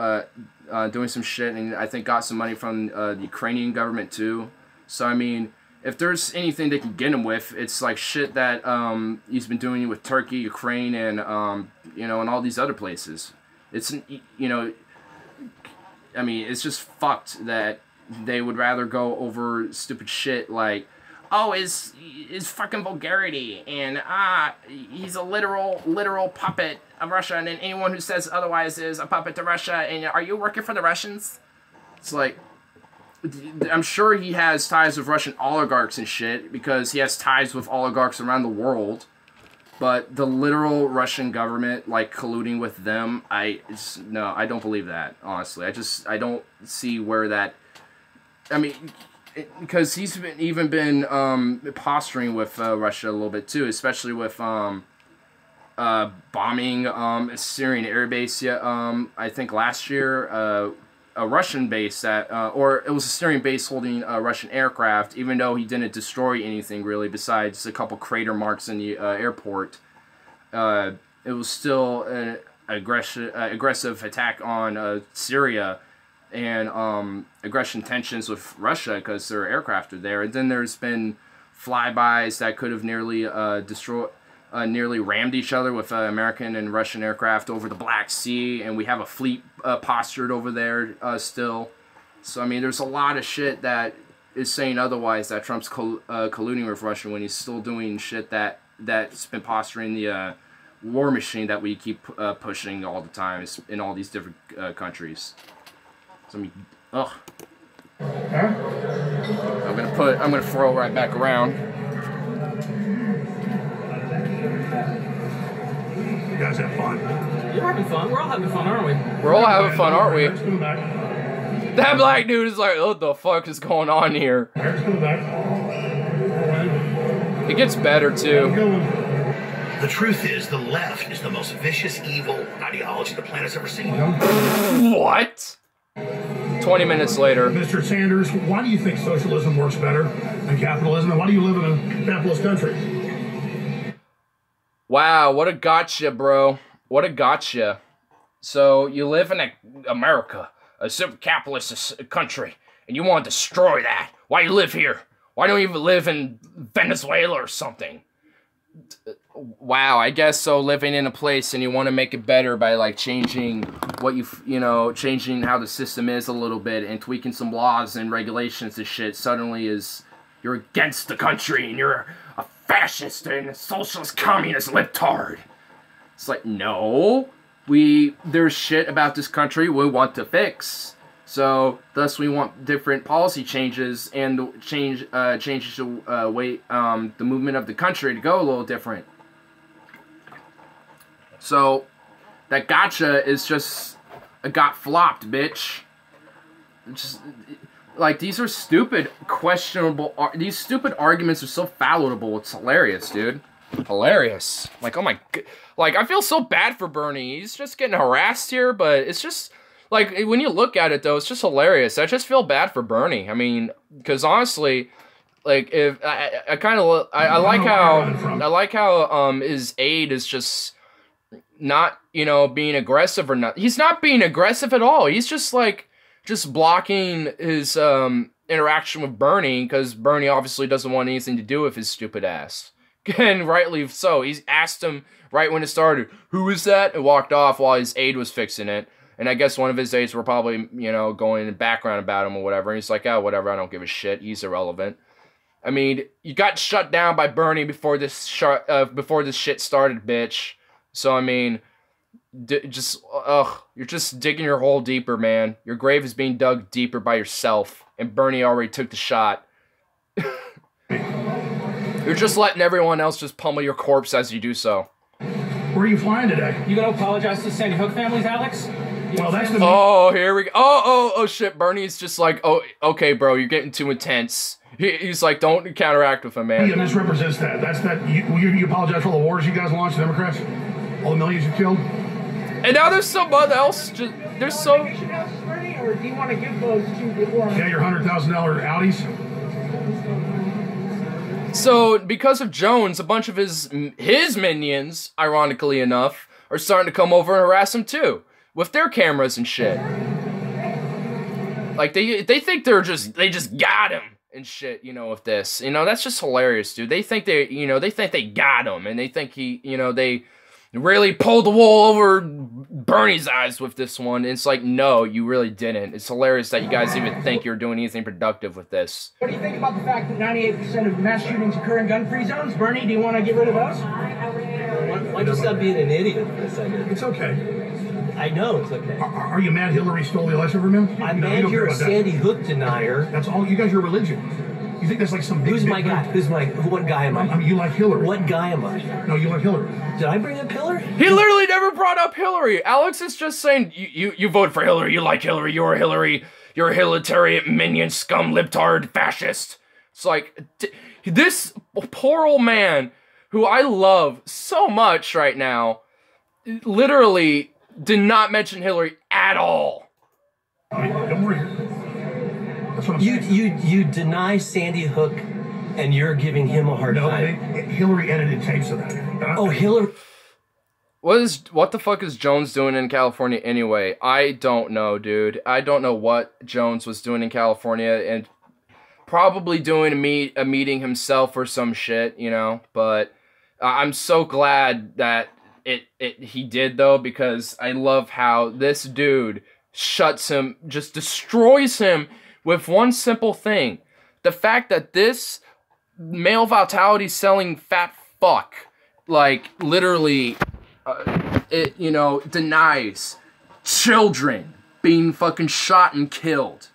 doing some shit, and I think got some money from the Ukrainian government too. So I mean, if there's anything they can get him with, it's like shit that he's been doing with Turkey, Ukraine, and you know, and all these other places. It's, you know, I mean, it's just fucked that they would rather go over stupid shit like, oh, is fucking vulgarity, and he's a literal puppet of Russia, and then anyone who says otherwise is a puppet to Russia, and are you working for the Russians? It's like, I'm sure he has ties with Russian oligarchs and shit, because he has ties with oligarchs around the world, but the literal Russian government, like, colluding with them, no, I don't believe that, honestly. I don't see where that, I mean, because he's been posturing with Russia a little bit too, especially with bombing a Syrian air base. I think last year, a Russian base or it was a Syrian base holding Russian aircraft, even though he didn't destroy anything really besides a couple crater marks in the airport. It was still an aggressive attack on Syria, and aggression tensions with Russia because their aircraft are there. And then there's been flybys that could have nearly nearly rammed each other with American and Russian aircraft over the Black Sea, and we have a fleet postured over there still. So I mean, there's a lot of shit that is saying otherwise, that Trump's colluding with Russia when he's still doing shit that's been posturing the war machine that we keep pushing all the time in all these different countries. So I mean, ugh. I'm gonna throw right back around. You guys have fun. You're having fun. We're all having fun, aren't we? We're all having fun, aren't we? That black dude is like, what the fuck is going on here? It gets better too. The truth is, the left is the most vicious, evil ideology the planet's ever seen. What? 20 minutes later. Mr. Sanders, why do you think socialism works better than capitalism, and why do you live in a capitalist country? Wow, what a gotcha, bro. What a gotcha. So, you live in America, a super capitalist country, and you want to destroy that. Why you live here? Why don't you even live in Venezuela or something? Wow, I guess so, living in a place and you want to make it better by, like, changing what changing how the system is a little bit and tweaking some laws and regulations and shit suddenly you're against the country and you're a fascist and a socialist communist libtard. It's like, no, there's shit about this country we want to fix. So, thus we want different policy changes and changes the way, the movement of the country to go a little different. So, that gotcha is just a got flopped, bitch. Just, like, these are stupid, questionable, these stupid arguments are so fallible, it's hilarious, dude. Hilarious. Like, oh my, like, I feel so bad for Bernie. He's just getting harassed here, but it's just, like, when you look at it, though, it's just hilarious. I just feel bad for Bernie. I mean, because honestly, like, if, I like how his aide is just not, being aggressive or not. He's not being aggressive at all. He's just, like, just blocking his interaction with Bernie because Bernie obviously doesn't want anything to do with his stupid ass. And rightly so. He's asked him right when it started, who is that? And walked off while his aide was fixing it. And I guess one of his aides were probably, going in the background about him or whatever. And he's like, oh, whatever, I don't give a shit. He's irrelevant. I mean, you got shut down by Bernie before this shit started, bitch. So, I mean, you're just digging your hole deeper, man. Your grave is being dug deeper by yourself, and Bernie already took the shot. You're just letting everyone else just pummel your corpse as you do so. Where are you flying today? You gonna apologize to Sandy Hook families, Alex? Well, that's the... Oh, here we go. Oh, shit. Bernie's just like, oh, okay, bro, you're getting too intense. He's like, don't counteract with him, man. Yeah, misrepresents that. That's that. You apologize for all the wars you guys launched, Democrats? All the millions you killed? And now there's someone else. There's so... Or do you want to give those to before? Yeah, your $100,000 Audis? So, because of Jones, a bunch of his minions, ironically enough, are starting to come over and harass him too, with their cameras and shit. Like, they think they just got him and shit, you know, with this. You know, that's just hilarious, dude. They think they got him, and they think they really pulled the wool over Bernie's eyes with this one. It's like, no, you really didn't. It's hilarious that you guys even think you're doing anything productive with this. What do you think about the fact that 98% of mass shootings occur in gun-free zones? Bernie, do you want to get rid of those? Why don't you stop being an idiot for a second? It's okay. I know it's okay. Are you mad Hillary stole the election from him? I'm mad you're a Sandy Hook denier. That's all. You guys are religion. You think that's like some big... Who's my guy? What guy am I? I mean, you like Hillary. What guy am I? No, you like Hillary. Did I bring up Hillary? He literally never brought up Hillary. Alex is just saying, you vote for Hillary, you like Hillary, you're a Hillary, you're a Hillary minion, scum, libtard, fascist. It's like, this poor old man, who I love so much right now, literally did not mention Hillary at all. Don't worry. You deny Sandy Hook, and you're giving him a hard time. Hillary edited tapes of that. Oh, Hillary. What the fuck is Jones doing in California anyway? I don't know, dude. I don't know what Jones was doing in California, and probably doing a meeting himself or some shit, you know. But I'm so glad that he did, though, because I love how this dude shuts him, just destroys him with one simple thing. The fact that this male vitality selling fat fuck, like, literally, denies children being fucking shot and killed.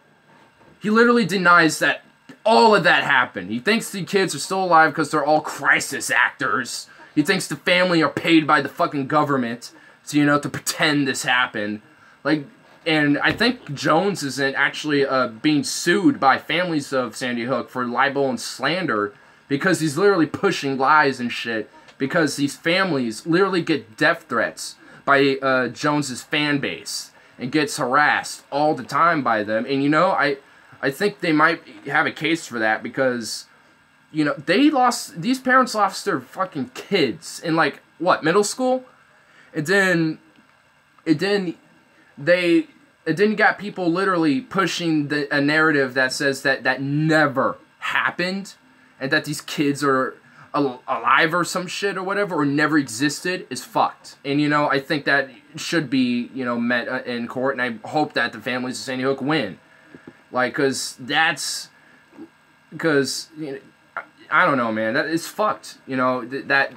He literally denies that all of that happened. He thinks the kids are still alive because they're all crisis actors. He thinks the family are paid by the fucking government to, to pretend this happened. Like, and I think Jones isn't actually being sued by families of Sandy Hook for libel and slander because he's literally pushing lies and shit because these families literally get death threats by Jones's fan base and gets harassed all the time by them. And, I think they might have a case for that because, these parents lost their fucking kids in, like, what, middle school? And then you got people literally pushing a narrative that says that never happened and that these kids are alive or some shit or whatever or never existed is fucked. And, I think that should be, met in court, and I hope that the families of Sandy Hook win. Like, because I don't know, man, that is fucked. That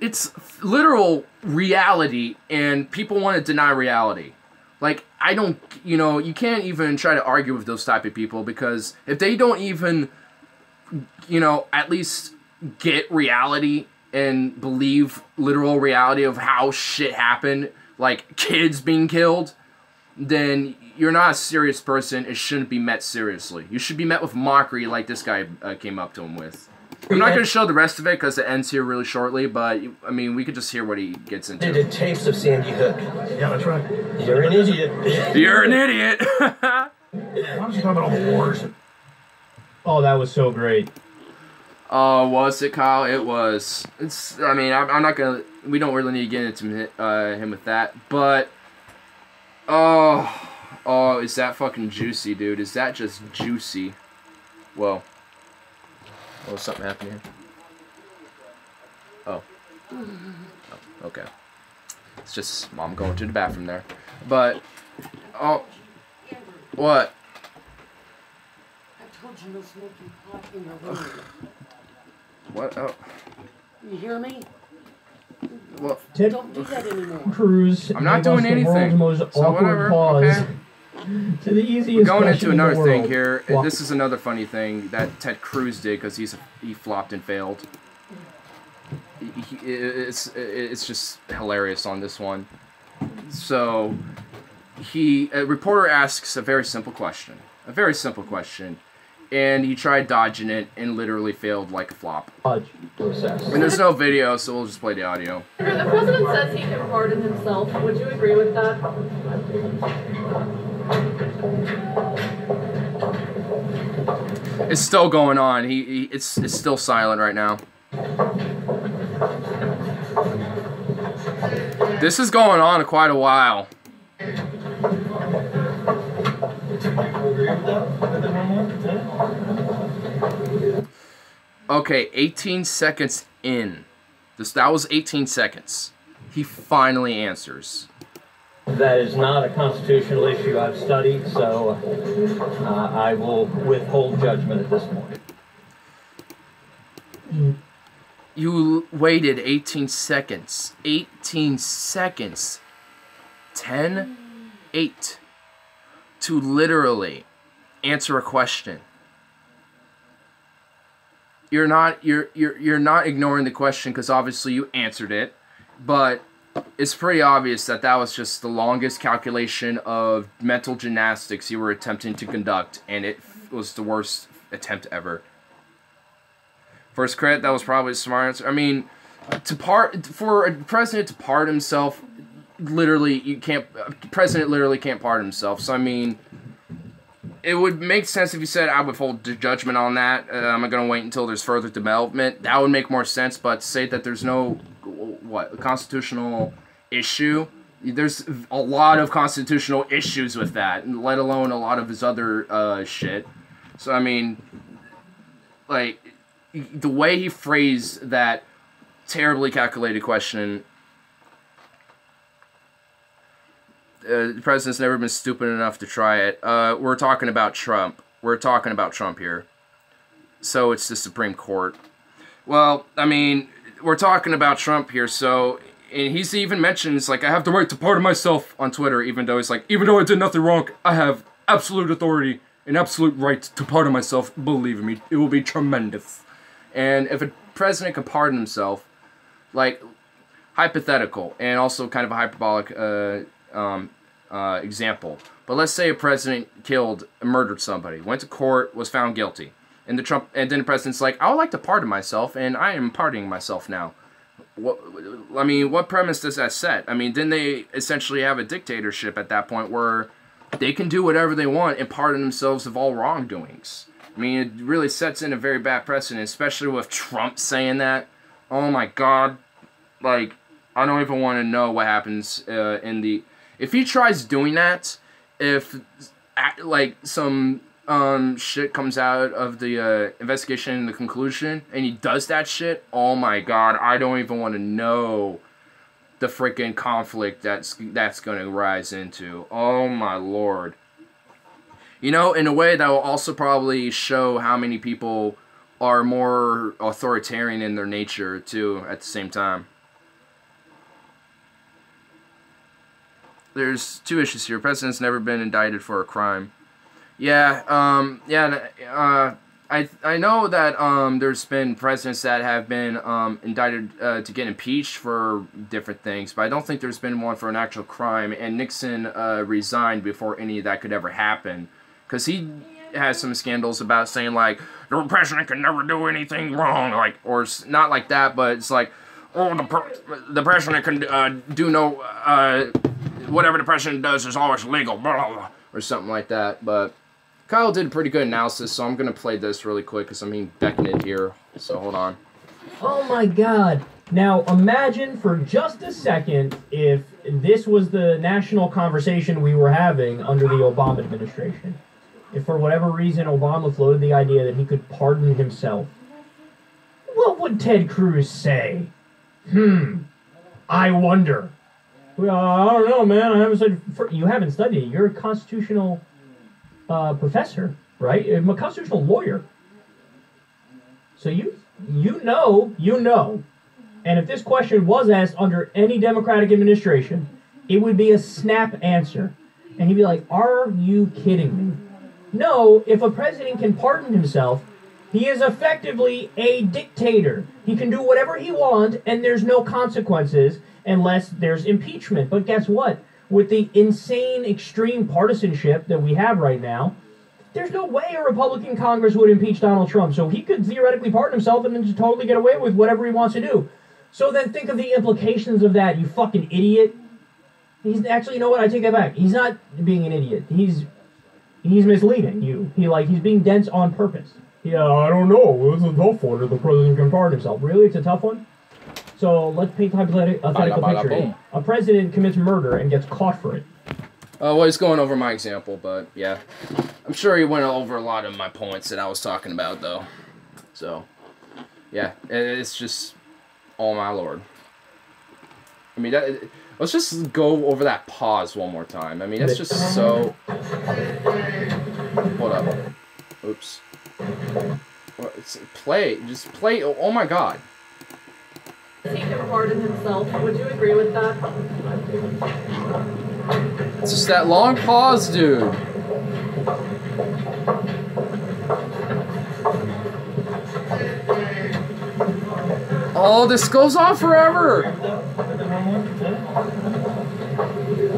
it's literal reality, and people want to deny reality. Like, I don't, you can't even try to argue with those type of people because if they don't even, at least get reality and believe literal reality of how shit happened, like kids being killed, then you're not a serious person. It shouldn't be met seriously. You should be met with mockery like this guy came up to him with. I'm not going to show the rest of it because it ends here really shortly, but, I mean, we could just hear what he gets into. Did tapes of Sandy Hook. Yeah, that's right. You're an idiot. You're an idiot. Why don't you talk about all the wars? Oh, that was so great. Oh, was it, Kyle? It was. I mean, I'm not going to... We don't really need to get into him with that, but... Oh, is that fucking juicy, dude? Is that just juicy? Whoa. Oh, something happened here. Oh, okay. It's just Mom going to the bathroom there. But, oh, what? I told you no smoking pot in the room. What? Oh. You hear me? Well, Don't do that anymore. Cruz. I'm not doing anything. Most so awkward whatever. pause Okay. to the easiest. We're going question into another in the thing world. here. Well, This is another funny thing that Ted Cruz did because he flopped and failed. It's just hilarious on this one. So a reporter asks a very simple question. And he tried dodging it and literally failed like a flop. And there's no video, so we'll just play the audio. The president says he can pardon himself. Would you agree with that? It's still going on. It's still silent right now. This is going on quite a while. Okay, 18 seconds in. That was 18 seconds. He finally answers. that is not a constitutional issue I've studied, so I will withhold judgment at this point. You waited 18 seconds. 18 seconds. 10, 8. To literally answer a question. You're not ignoring the question because obviously you answered it, but it's pretty obvious that that was just the longest calculation of mental gymnastics you were attempting to conduct, and it was the worst attempt ever. First credit, that was probably the smart answer. I mean, for a president to pardon himself, literally president literally can't pardon himself. So I mean, it would make sense if you said, I would hold judgment on that. I'm going to wait until there's further development. That would make more sense, but to say that there's no, constitutional issue? There's a lot of constitutional issues with that, let alone a lot of his other shit. So, I mean, like, the way he phrased that terribly calculated question, the president's never been stupid enough to try it. We're talking about Trump. We're talking about Trump here. So it's the Supreme Court. Well, I mean, we're talking about Trump here, so... And he's even mentions, like, I have the right to pardon myself on Twitter, even though he's like, even though I did nothing wrong, I have absolute authority and absolute right to pardon myself. Believe me, it will be tremendous. And if a president can pardon himself, like, hypothetical, and also kind of a hyperbolic example. But let's say a president murdered somebody, went to court, was found guilty. And then the president's like, I would like to pardon myself, and I am pardoning myself now. What premise does that set? I mean, didn't they essentially have a dictatorship at that point where they can do whatever they want and pardon themselves of all wrongdoings? I mean, it really sets in a very bad precedent, especially with Trump saying that. Oh my God. Like, I don't even want to know what happens if he tries doing that, if, like, some shit comes out of the investigation and the conclusion, and he does that shit, oh my God, I don't even want to know the freaking conflict that's going to rise into. Oh my Lord. You know, in a way that will also probably show how many people are more authoritarian in their nature, too, at the same time. There's two issues here. The president's never been indicted for a crime. Yeah, I know that there's been presidents that have been indicted to get impeached for different things, but I don't think there's been one for an actual crime, and Nixon resigned before any of that could ever happen, because he has some scandals about saying, like, the president can never do anything wrong, like, or not like that, but it's like, oh, the president can do no, whatever the president does is always legal, blah, blah, blah, or something like that, but... Kyle did a pretty good analysis, so I'm going to play this really quick because I'm becking it here, so hold on. Oh my God. Now, imagine for just a second if this was the national conversation we were having under the Obama administration. If for whatever reason Obama floated the idea that he could pardon himself. What would Ted Cruz say? I wonder. Well, I don't know, man. I haven't studied. You haven't studied it. You're a constitutional... professor, right? I'm a constitutional lawyer. So you know And if this question was asked under any Democratic administration, it would be a snap answer. And he'd be like, are you kidding me? No, if a president can pardon himself, he is effectively a dictator. He can do whatever he wants, and there's no consequences unless there's impeachment. But guess what? With the insane, extreme partisanship that we have right now, there's no way a Republican Congress would impeach Donald Trump. So he could theoretically pardon himself and then just totally get away with whatever he wants to do. So then think of the implications of that, you fucking idiot. He's actually, you know what? I take that back. He's not being an idiot. He's misleading you. He's being dense on purpose. Yeah, I don't know. This is a tough one. If the president can pardon himself. Really? It's a tough one? So let's paint a hypothetical picture. A president commits murder and gets caught for it. Well, he's going over my example, but yeah. I'm sure he went over a lot of my points that I was talking about, though. So, yeah. It's just, oh my lord. I mean, let's just go over that pause one more time. I mean, that's just so... Hold up. Oops. Play. Just play. Oh my god. He can pardon himself. Would you agree with that? It's just that long pause, dude. Oh, this goes on forever.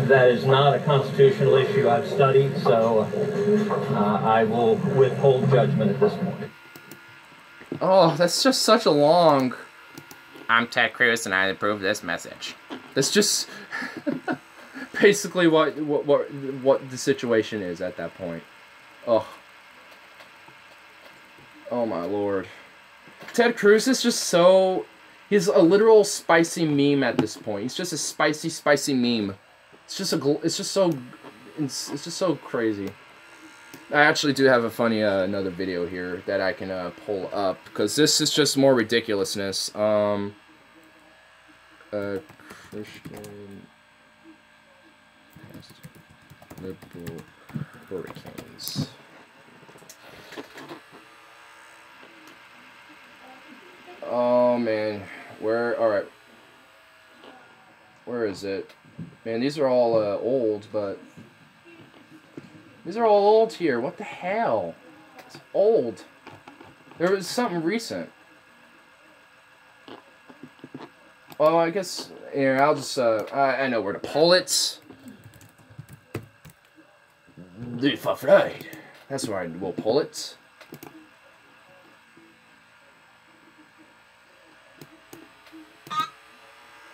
That is not a constitutional issue I've studied, so I will withhold judgment at this point. Oh, that's just such a long... I'm Ted Cruz and I approve this message. That's just basically what the situation is at that point. Oh. Oh my lord. Ted Cruz is just so... He's a literal spicy meme at this point. He's just a spicy meme. It's just so crazy. I actually do have a funny another video here that I can pull up because this is just more ridiculousness. Christian liberal hurricanes. Oh man, alright. Where is it? Man, these are all old, but these are all old here. What the hell? It's old. There was something recent. Well, I guess, here, I'll just, I know where to pull it. That's where I will pull it.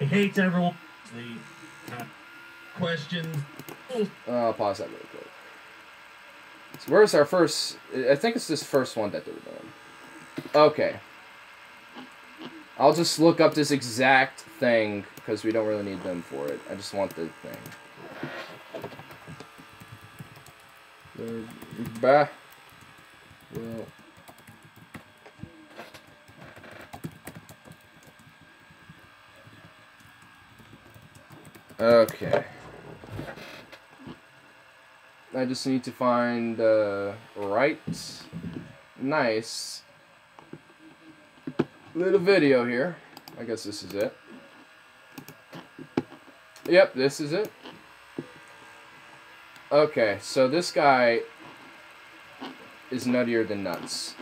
I hate everyone. The questions. I'll pause that really quick. So where's our first... I think it's this first one that they're doing. Okay. I'll just look up this exact thing, because we don't really need them for it. I just want the thing. Well... Okay. I just need to find right nice little video here. I guess this is it. Yep, this is it. Okay, so this guy is nuttier than nuts.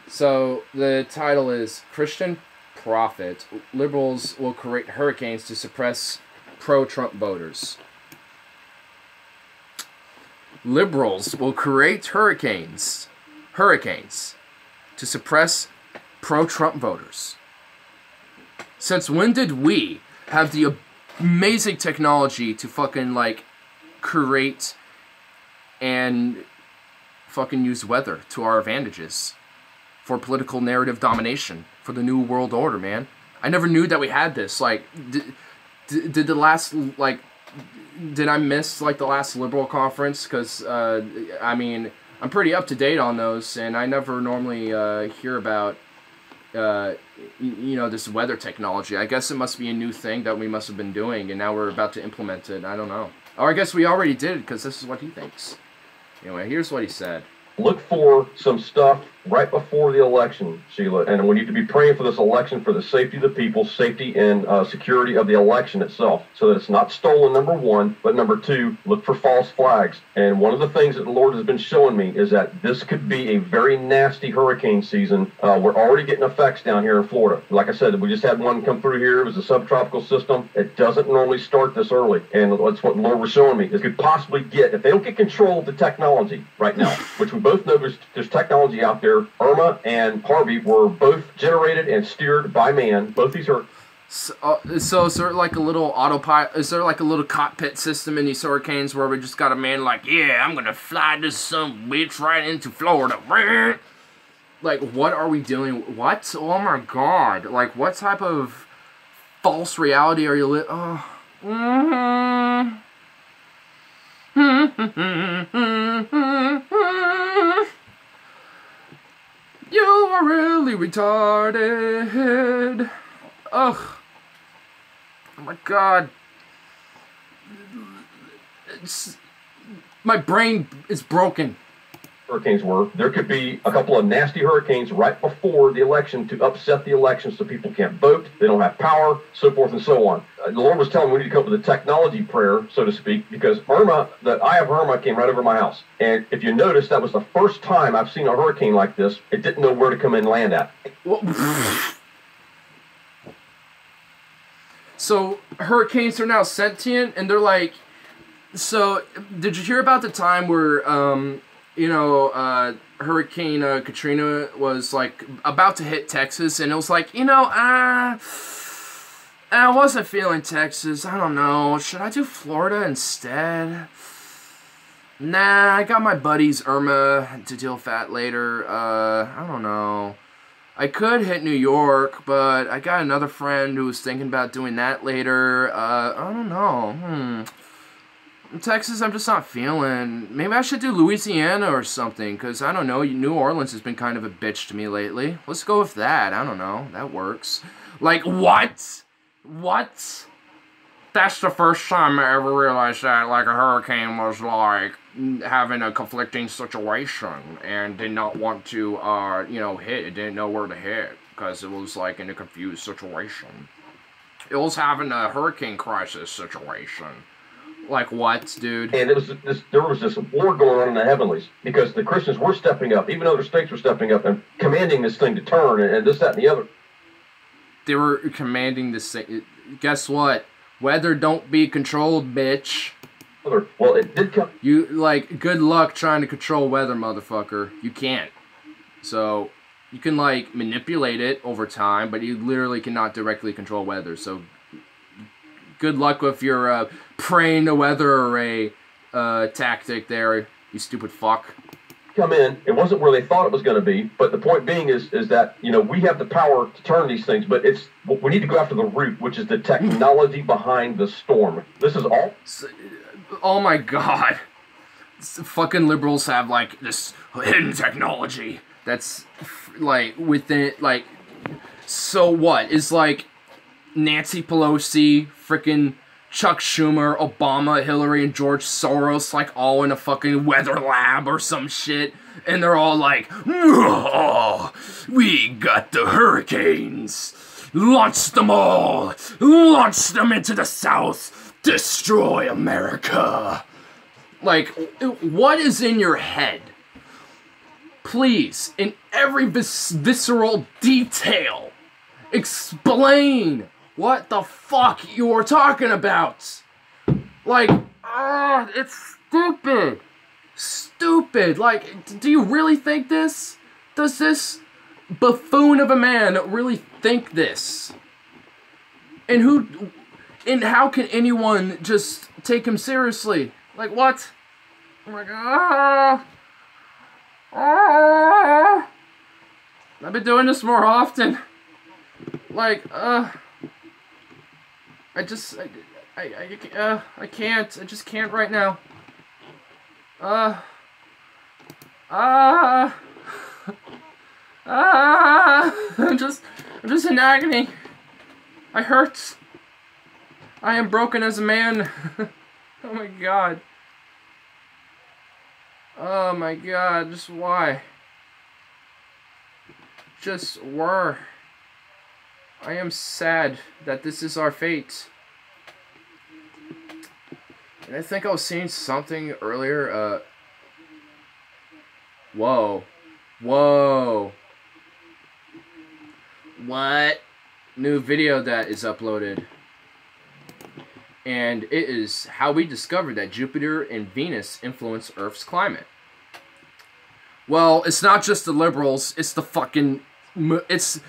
So the title is Christian Prophet. Liberals will create hurricanes to suppress pro-Trump voters. Liberals will create hurricanes to suppress pro-Trump voters. Since when did we have the amazing technology to fucking like create and fucking use weather to our advantages for political narrative domination for the new world order, man? I never knew that we had this. Like, did the last, like, did I miss, like, the last liberal conference? Because, I mean, I'm pretty up to date on those, and I never normally hear about, you know, this weather technology. I guess it must be a new thing that we must have been doing, and now we're about to implement it. I don't know. Or I guess we already did, because this is what he thinks. Anyway, here's what he said. look for some stuff right before the election, Sheila, and we need to be praying for this election for the safety of the people, safety and security of the election itself, so that it's not stolen, number one, but number two, look for false flags. And one of the things that the Lord has been showing me is that this could be a very nasty hurricane season. We're already getting effects down here in Florida. Like I said, we just had one come through here. It was a subtropical system. It doesn't normally start this early, and that's what the Lord was showing me. It could possibly get, if they don't get control of the technology right now, which we both know there's technology out there. Irma and Harvey were both generated and steered by man. Both these are. So is there like a little autopilot? Is there like a little cockpit system in these hurricanes where we just got a man like, yeah, I'm gonna fly this some bitch right into Florida? Like, what are we doing? What? Oh my God! Like, what type of false reality are you oh. You are really retarded. Ugh. Oh my God. My brain is broken. Hurricanes were. There could be a couple of nasty hurricanes right before the election to upset the election so people can't vote, they don't have power, so forth and so on. The Lord was telling me we need to come up with a technology prayer, so to speak, because the eye of Irma came right over my house. And if you notice, that was the first time I've seen a hurricane like this. It didn't know where to come in and land at. So hurricanes are now sentient, and they're like, so did you hear about the time where, Hurricane Katrina was like about to hit Texas, and it was like, I wasn't feeling Texas. I don't know. Should I do Florida instead? Nah, I got my buddies Irma to deal with that later. I don't know. I could hit New York, but I got another friend who was thinking about doing that later. I don't know. Texas, I'm just not feeling. Maybe I should do Louisiana or something, because, I don't know, New Orleans has been kind of a bitch to me lately. Let's go with that. I don't know. That works. Like, what? What? That's the first time I ever realized that, like, a hurricane was, like, having a conflicting situation and did not want to, hit. It didn't know where to hit, because it was, like, in a confused situation. It was having a hurricane crisis situation. Like what, dude? And there was this war going on in the heavenlies because the Christians were stepping up, even other states were stepping up and commanding this thing to turn and this, that, and the other. They were commanding this thing. Guess what? Weather don't be controlled, bitch. Well, it did come. You, like, good luck trying to control weather, motherfucker. You can't. So, you can, like, manipulate it over time, but you literally cannot directly control weather. So, good luck with your praying the weather array tactic there, you stupid fuck. Come in. It wasn't where they thought it was going to be, but the point being is that, we have the power to turn these things, but we need to go after the root, which is the technology behind the storm. This is all. Oh my God. Fucking liberals have, like, this hidden technology that's, like, within, like, so what? Is, like, Nancy Pelosi, frickin' Chuck Schumer, Obama, Hillary, and George Soros, like, all in a fucking weather lab or some shit, and they're all like, oh, we got the hurricanes, launch them all, launch them into the south, destroy America. Like, what is in your head? Please, in every visceral detail, explain what the fuck you are talking about. Like, it's stupid. Stupid. Like, do you really think this? Does this buffoon of a man really think this? And how can anyone just take him seriously? Like, what? I'm like, I've been doing this more often. Like, I can't. I just can't right now. I'm just in agony. I hurt. I am broken as a man. Oh my God. Oh my god, just why? Just why? I am sad that this is our fate. And I think I was seeing something earlier, whoa. Whoa. What? New video that is uploaded. And it is how we discovered that Jupiter and Venus influence Earth's climate. Well, it's not just the liberals, it's the fucking... It's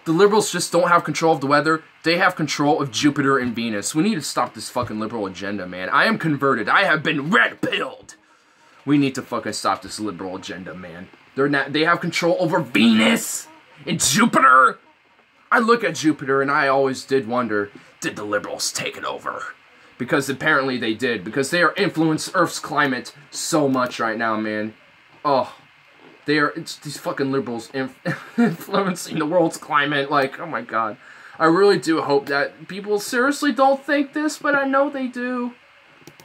the liberals just don't have control of the weather. They have control of Jupiter and Venus. We need to stop this fucking liberal agenda, man. I am converted. I have been red-pilled. We need to fucking stop this liberal agenda, man. They have control over Venus and Jupiter. I look at Jupiter and I always did wonder, did the liberals take it over? Because apparently they did. Because they are influencing Earth's climate so much right now, man. Oh. It's these fucking liberals influencing the world's climate. Like, oh my god. I really do hope that people seriously don't think this, but I know they do.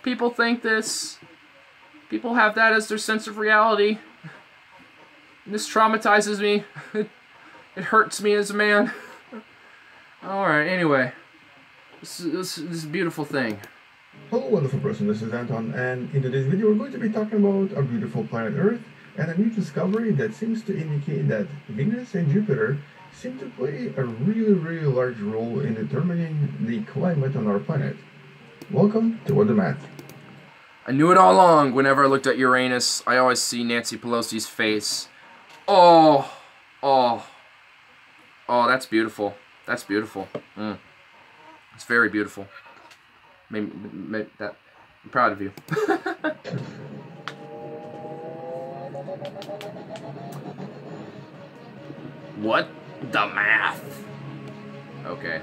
People think this. People have that as their sense of reality. This traumatizes me. It hurts me as a man. Alright, anyway. This is a beautiful thing. Hello, wonderful person. This is Anton, and in today's video we're going to be talking about our beautiful planet Earth and a new discovery that seems to indicate that Venus and Jupiter seem to play a really large role in determining the climate on our planet. Welcome to What the Math. I knew it all along. Whenever I looked at Uranus, I always see Nancy Pelosi's face. Oh, that's beautiful. That's beautiful. It's very beautiful. Maybe that. I'm proud of you. What the math? Okay.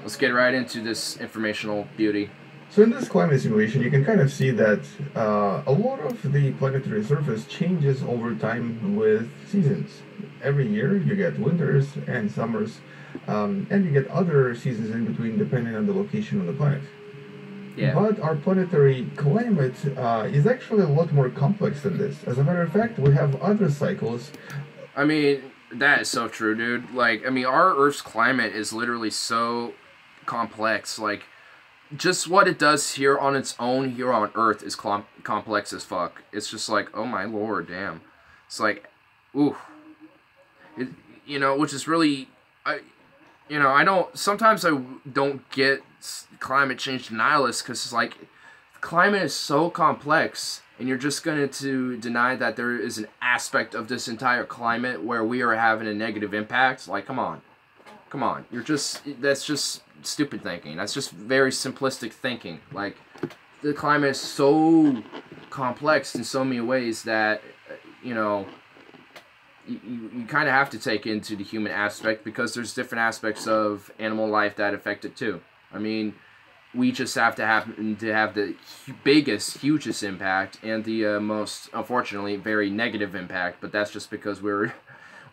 Let's get right into this informational beauty. So in this climate simulation, you can kind of see that a lot of the planetary surface changes over time with seasons. Every year you get winters and summers, and you get other seasons in between depending on the location on the planet. Yeah. But our planetary climate is actually a lot more complex than this. As a matter of fact, we have other cycles. I mean, that is so true, dude. Like, I mean, our Earth's climate is literally so complex. Like, just what it does here on its own here on Earth is complex as fuck. It's just like, oh my lord, damn. It's like, ooh. You know, which is really, sometimes I don't get climate change denialists because it's like, climate is so complex and you're just going to deny that there is an aspect of this entire climate where we are having a negative impact. Like, come on. Come on. That's just stupid thinking. That's just very simplistic thinking. Like, the climate is so complex in so many ways that, you kind of have to take into the human aspect because there's different aspects of animal life that affect it too. I mean, we just have to happen to have the hugest impact and the most, unfortunately, very negative impact. But that's just because we're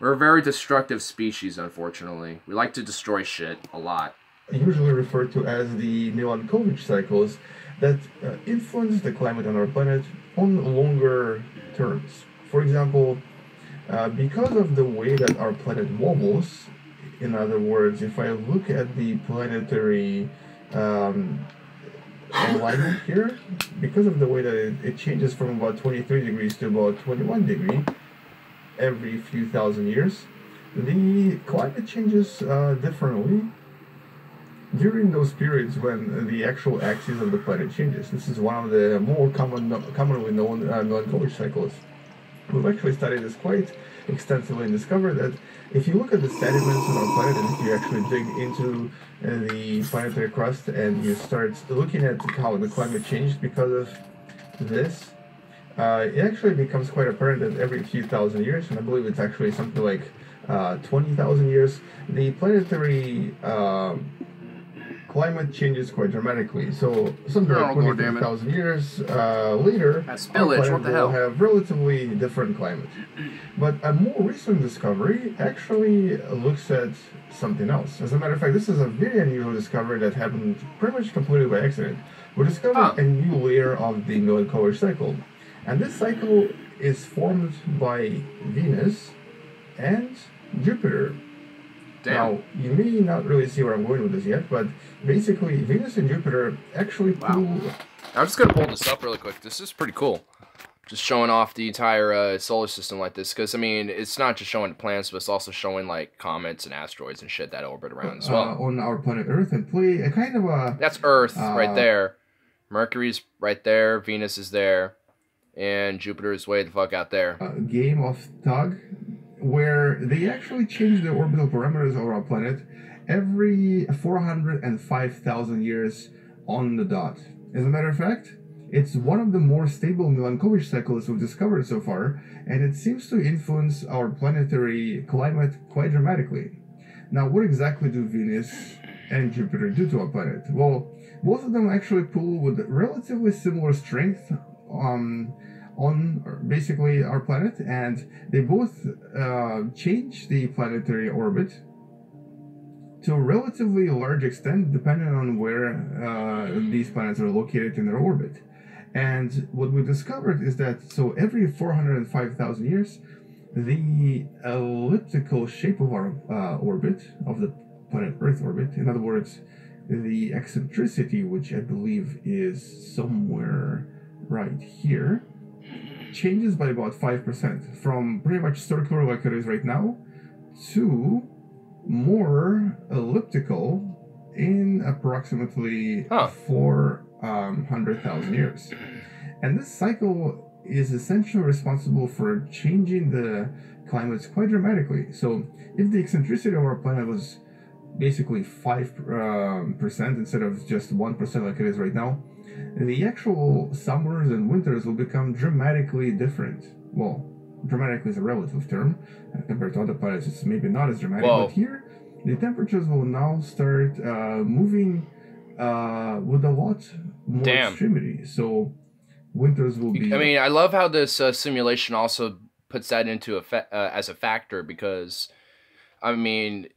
a very destructive species, unfortunately. We like to destroy shit a lot. Usually referred to as the Milankovitch cycles that influence the climate on our planet on longer terms. For example, because of the way that our planet wobbles, in other words, if I look at the planetary alignment here, because of the way that it changes from about 23 degrees to about 21 degrees every few thousand years, the climate changes differently during those periods when the actual axis of the planet changes. This is one of the more commonly known Milankovitch cycles. We've actually studied this quite extensively and discovered that if you look at the sediments on our planet, and if you actually dig into the planetary crust and you start looking at how the climate changed because of this, it actually becomes quite apparent that every few thousand years, and I believe it's actually something like 20,000 years, the planetary climate changes quite dramatically. So something like 20,000 years later, our planet will have relatively different climate. But a more recent discovery actually looks at something else. As a matter of fact, this is a very unusual discovery that happened pretty much completely by accident. We discovered a new layer of the Milankovitch cycle. And this cycle is formed by Venus and Jupiter. Damn. Now, you may not really see where I'm going with this yet, but basically Venus and Jupiter actually pull... I'm just going to pull this up really quick. This is pretty cool. Just showing off the entire solar system like this, because I mean, it's not just showing the planets, but it's also showing like comets and asteroids and shit that orbit around as well. On our planet Earth and play a kind of a... That's Earth right there. Mercury's right there. Venus is there. And Jupiter is way the fuck out there. A game of tug where they actually change the orbital parameters of our planet every 405,000 years on the dot. As a matter of fact, it's one of the more stable Milankovitch cycles we've discovered so far, and it seems to influence our planetary climate quite dramatically. Now, what exactly do Venus and Jupiter do to our planet? Well, both of them actually pull with relatively similar strength on basically our planet, and they both change the planetary orbit to a relatively large extent depending on where these planets are located in their orbit. And what we discovered is that, so every 405,000 years, the elliptical shape of our orbit, of the planet Earth orbit, in other words, the eccentricity, which I believe is somewhere right here, changes by about 5%, from pretty much circular like it is right now, to more elliptical in approximately 400,000 years. And this cycle is essentially responsible for changing the climates quite dramatically. So if the eccentricity of our planet was basically 5% instead of just 1% like it is right now, the actual summers and winters will become dramatically different. Well, dramatically is a relative term. Compared to other planets, it's maybe not as dramatic. But here, the temperatures will now start moving with a lot more extremity. So winters will be... I mean, I love how this simulation also puts that into as a factor, because I mean,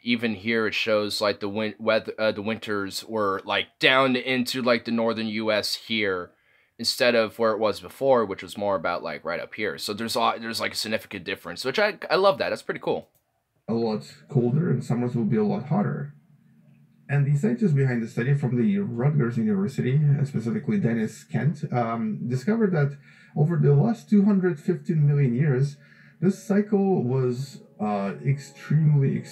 even here it shows like the winters were like down into like the northern U.S. here, instead of where it was before, which was more about like right up here. So there's like a significant difference, which I love that. That's pretty cool. A lot colder, and summers will be a lot hotter. And the scientists behind the study from the Rutgers University, specifically Dennis Kent, discovered that over the last 215 million years, this cycle was extremely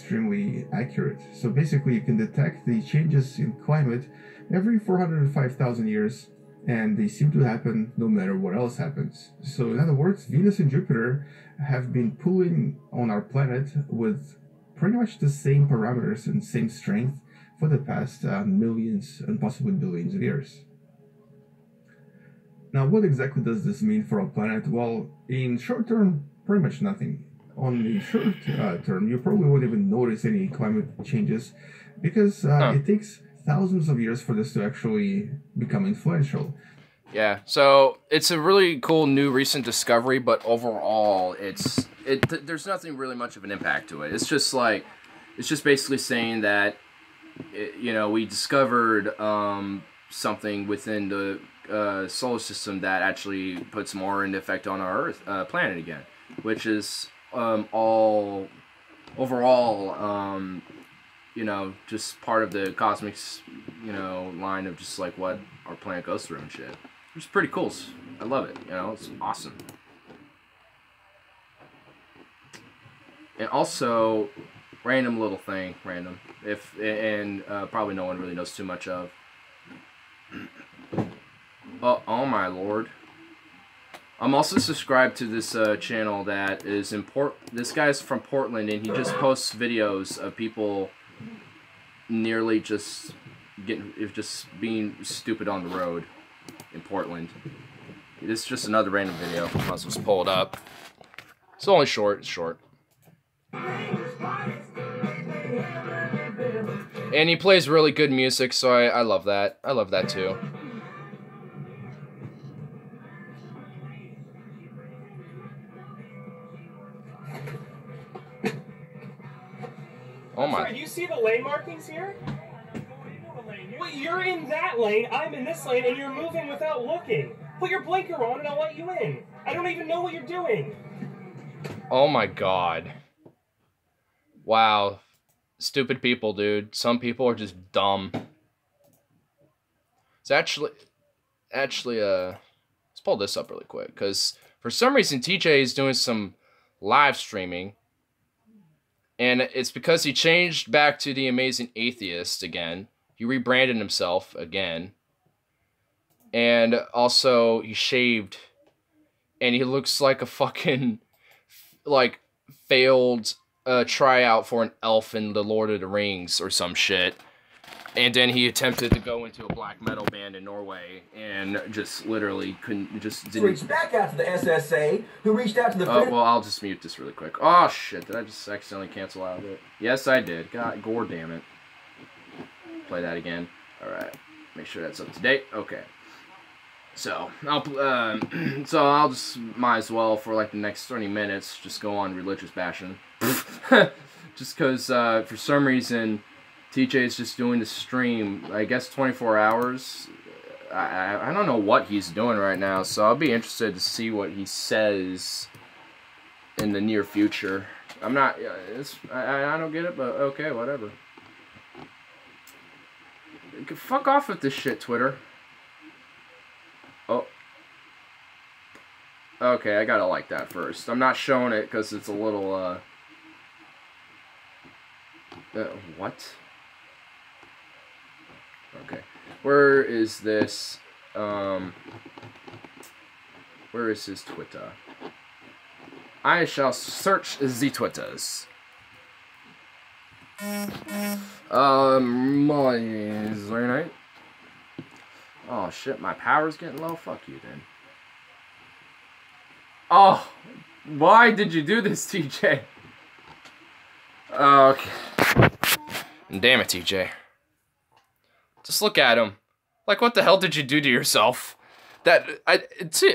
accurate. So basically you can detect the changes in climate every 405,000 years, and they seem to happen no matter what else happens. So in other words, Venus and Jupiter have been pulling on our planet with pretty much the same parameters and same strength for the past millions and possibly billions of years. Now, what exactly does this mean for our planet? Well, in short term, pretty much nothing. On the short term, you probably won't even notice any climate changes, because it takes thousands of years for this to actually become influential. Yeah, so it's a really cool new recent discovery, but overall, there's nothing really much of an impact to it. It's just basically saying that, we discovered something within the solar system that actually puts more into effect on our Earth planet again, which is all overall, just part of the cosmic, line of just like what our planet goes through and shit. It's pretty cool. I love it. It's awesome. And also, random little thing, probably no one really knows too much of. Oh my lord. I'm also subscribed to this channel that is in this guy's from Portland, and he just posts videos of people nearly just being stupid on the road in Portland. This is just another random video. I'll just pull it up. It's only short. It's short. And he plays really good music, so I love that. I love that too. Oh my. Sorry, do you see the lane markings here? Well, you're in that lane, I'm in this lane, and you're moving without looking. Put your blinker on and I'll let you in. I don't even know what you're doing. Oh my god. Wow. Stupid people, dude. Some people are just dumb. It's actually, let's pull this up really quick, because for some reason TJ is doing some live streaming, and it's because he changed back to the Amazing Atheist again. He rebranded himself again, and also he shaved, and he looks like a fucking, like, failed tryout for an elf in the Lord of the Rings or some shit. And then he attempted to go into a black metal band in Norway and just literally couldn't, just didn't. Reached back out to the SSA, who reached out to the. Oh, well, I'll just mute this really quick. Oh shit! Did I just accidentally cancel out of it? Yes, I did. God, gore damn it. Play that again. All right. Make sure that's up to date. Okay. So I'll just might as well for like the next 30 minutes just go on religious bashing. Just because for some reason. TJ is just doing the stream, I guess 24 hours. I don't know what he's doing right now, so I'll be interested to see what he says in the near future. I'm not, I don't get it, but okay, whatever. Fuck off with this shit, Twitter. Oh. Okay, I gotta like that first. I'm not showing it because it's a little, what? Okay, where is this, where is his Twitter? I shall search the Twitters. Very night. Oh shit, my power's getting low? Fuck you then. Oh, why did you do this, TJ? Okay. Damn it, TJ. Just look at him. Like, what the hell did you do to yourself? I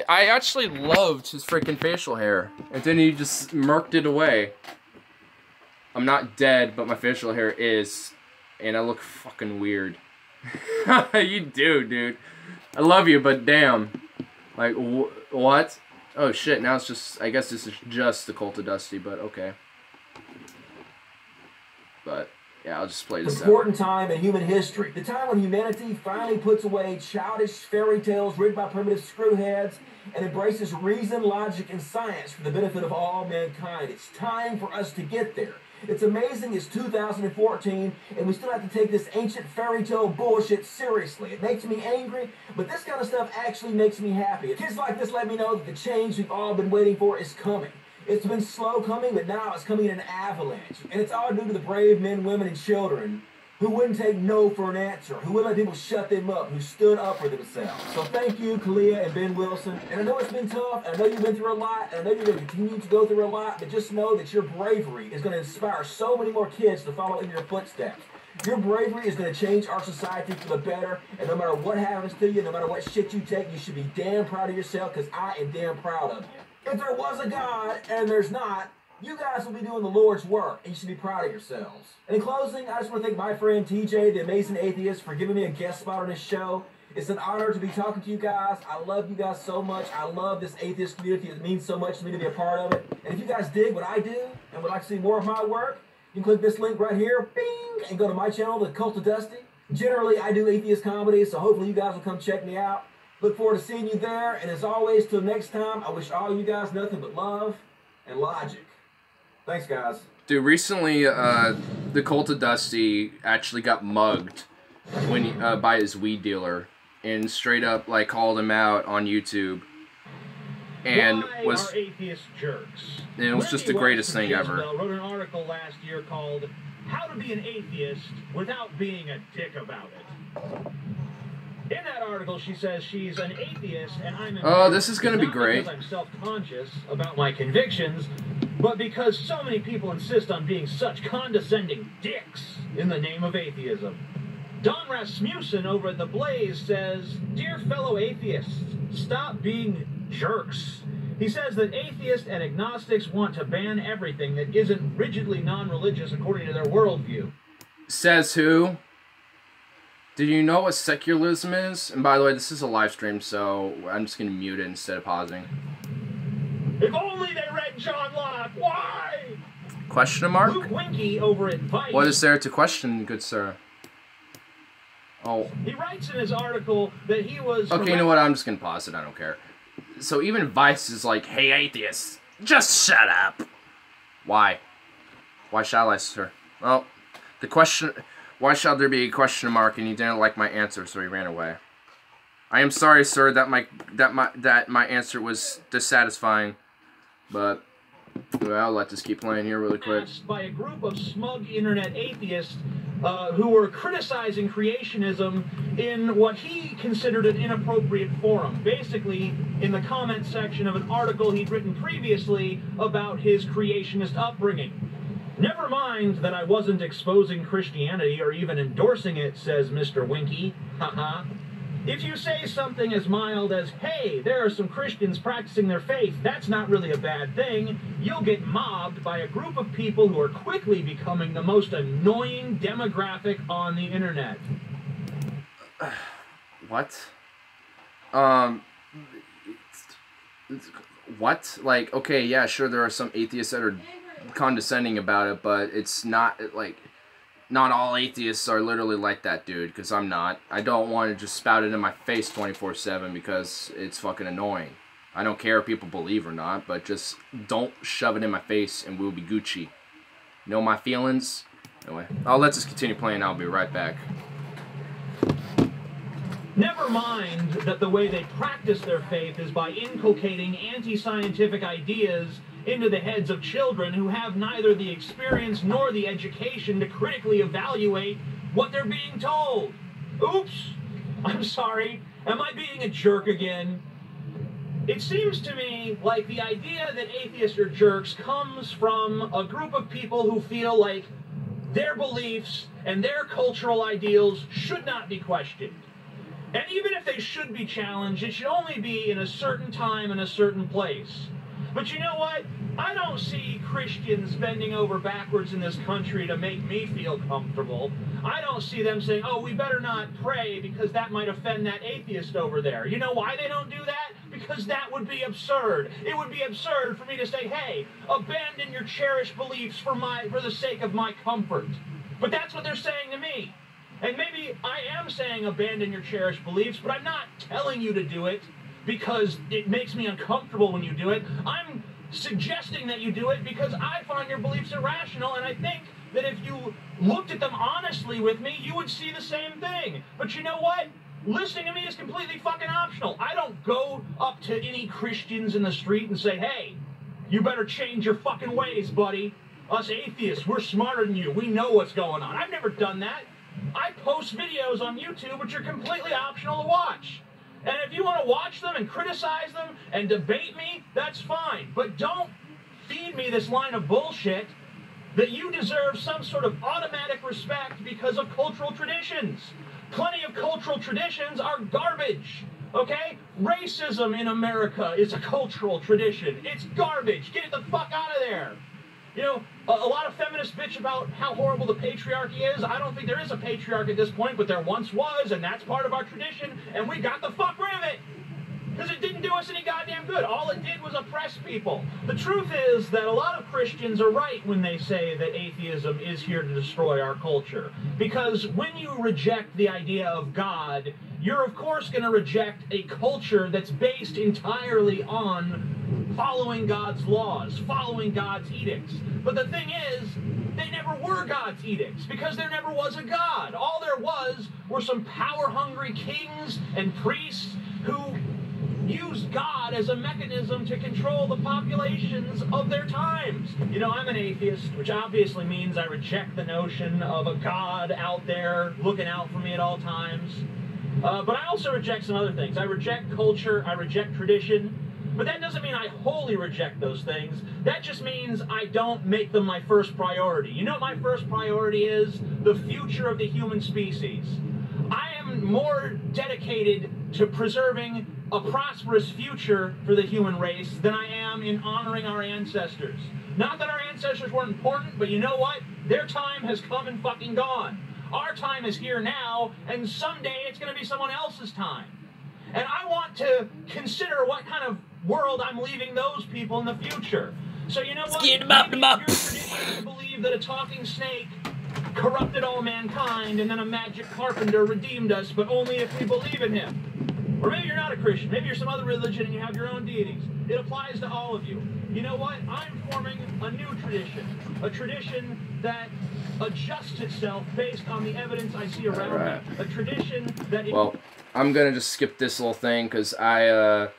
actually loved his freaking facial hair. And then he just murked it away. I'm not dead, but my facial hair is. And I look fucking weird. You do, dude. I love you, but damn. Like, what? Oh shit, now it's just, I guess this is just the Cult of Dusty, but okay. But... yeah, I'll just play this important time in human history. The time when humanity finally puts away childish fairy tales written by primitive screwheads and embraces reason, logic, and science for the benefit of all mankind. It's time for us to get there. It's amazing it's 2014 and we still have to take this ancient fairy tale bullshit seriously. It makes me angry, but this kind of stuff actually makes me happy. Kids like this let me know that the change we've all been waiting for is coming. It's been slow coming, but now it's coming in an avalanche. And it's all due to the brave men, women, and children who wouldn't take no for an answer, who wouldn't let people shut them up, who stood up for themselves. So thank you, Kalia and Ben Wilson. And I know it's been tough, and I know you've been through a lot, and I know you're going to continue to go through a lot, but just know that your bravery is going to inspire so many more kids to follow in your footsteps. Your bravery is going to change our society for the better, and no matter what happens to you, no matter what shit you take, you should be damn proud of yourself, because I am damn proud of you. If there was a God, and there's not, you guys will be doing the Lord's work, and you should be proud of yourselves. And in closing, I just want to thank my friend TJ, the Amazing Atheist, for giving me a guest spot on this show. It's an honor to be talking to you guys. I love you guys so much. I love this atheist community. It means so much to me to be a part of it. And if you guys dig what I do, and would like to see more of my work, you can click this link right here, bing, and go to my channel, The Cult of Dusty. Generally, I do atheist comedy, so hopefully you guys will come check me out. Look forward to seeing you there, and as always, till next time, I wish all you guys nothing but love and logic. Thanks, guys. Dude, recently, the Cult of Dusty actually got mugged when he, by his weed dealer, and straight up, like, called him out on YouTube. And Why are atheist jerks? And it was just the greatest thing ever. Wrote an article last year called "How to Be an Atheist Without Being a Dick About It." In that article, she says she's an atheist, and I'm this is going to be great. Because I'm self-conscious about my convictions, but because so many people insist on being such condescending dicks in the name of atheism. Don Rasmussen over at The Blaze says, "Dear fellow atheists, stop being jerks." He says that atheists and agnostics want to ban everything that isn't rigidly non-religious according to their worldview. Says who? Do you know what secularism is? And by the way, this is a live stream, so I'm just going to mute it instead of pausing. If only they read John Locke. Why? Question mark? Luke Winkie over at Vice. What is there to question, good sir? Oh. He writes in his article that he was... Okay, you know what? I'm just going to pause it. I don't care. So even Vice is like, hey, atheists, just shut up. Why? Why shall I, sir? Well, the question... Why shall there be a question mark? And he didn't like my answer, so he ran away. I am sorry, sir, that my answer was dissatisfying, but well, let's just keep playing here really quick. By a group of smug internet atheists who were criticizing creationism in what he considered an inappropriate forum. Basically, in the comment section of an article he'd written previously about his creationist upbringing. Never mind that I wasn't exposing Christianity or even endorsing it, says Mr. Winkie. Haha. If you say something as mild as, hey, there are some Christians practicing their faith, that's not really a bad thing, you'll get mobbed by a group of people who are quickly becoming the most annoying demographic on the internet. What? What? Like, okay, yeah, sure, there are some atheists that are condescending about it, but it's not, like, not all atheists are literally like that, dude, because I'm not. I don't want to just spout it in my face 24/7 because it's fucking annoying. I don't care if people believe or not, but just don't shove it in my face and we'll be Gucci. Know my feelings? Anyway, let's just continue playing. I'll be right back. Never mind that the way they practice their faith is by inculcating anti-scientific ideas into the heads of children who have neither the experience nor the education to critically evaluate what they're being told. Oops, I'm sorry. Am I being a jerk again? It seems to me like the idea that atheists are jerks comes from a group of people who feel like their beliefs and their cultural ideals should not be questioned. And even if they should be challenged, it should only be in a certain time and a certain place. But you know what? I don't see Christians bending over backwards in this country to make me feel comfortable. I don't see them saying, oh, we better not pray because that might offend that atheist over there. You know why they don't do that? Because that would be absurd. It would be absurd for me to say, hey, abandon your cherished beliefs for the sake of my comfort. But that's what they're saying to me. And maybe I am saying abandon your cherished beliefs, but I'm not telling you to do it because it makes me uncomfortable when you do it. I'm suggesting that you do it because I find your beliefs irrational, and I think that if you looked at them honestly with me, you would see the same thing. But you know what? Listening to me is completely fucking optional. I don't go up to any Christians in the street and say, hey, you better change your fucking ways, buddy. Us atheists, we're smarter than you. We know what's going on. I've never done that. I post videos on YouTube which are completely optional to watch. And if you want to watch them and criticize them and debate me, that's fine. But don't feed me this line of bullshit that you deserve some sort of automatic respect because of cultural traditions. Plenty of cultural traditions are garbage, okay? Racism in America is a cultural tradition. It's garbage. Get it the fuck out of there. You know, a lot of feminists bitch about how horrible the patriarchy is. I don't think there is a patriarchy at this point, but there once was, and that's part of our tradition, and we got the fuck rid of it. Because it didn't do us any goddamn good. All it did was oppress people. The truth is that a lot of Christians are right when they say that atheism is here to destroy our culture. Because when you reject the idea of God, you're of course going to reject a culture that's based entirely on following God's laws, following God's edicts. But the thing is, they never were God's edicts, because there never was a God. All there was were some power-hungry kings and priests who used God as a mechanism to control the populations of their times. You know, I'm an atheist, which obviously means I reject the notion of a God out there looking out for me at all times. But I also reject some other things. I reject culture, I reject tradition, but that doesn't mean I wholly reject those things. That just means I don't make them my first priority. You know what my first priority is? The future of the human species. I am more dedicated to preserving a prosperous future for the human race than I am in honoring our ancestors. Not that our ancestors weren't important, but you know what? Their time has come and fucking gone. Our time is here now, and someday it's going to be someone else's time. And I want to consider what kind of world I'm leaving those people in the future. So you know what? Maybe your tradition believe that a talking snake corrupted all mankind, and then a magic carpenter redeemed us, but only if we believe in him. Or maybe you're not a Christian. Maybe you're some other religion and you have your own deities. It applies to all of you. You know what? I'm forming a new tradition. A tradition that adjusts itself based on the evidence I see around me. A tradition that... Well, I'm going to just skip this little thing because I,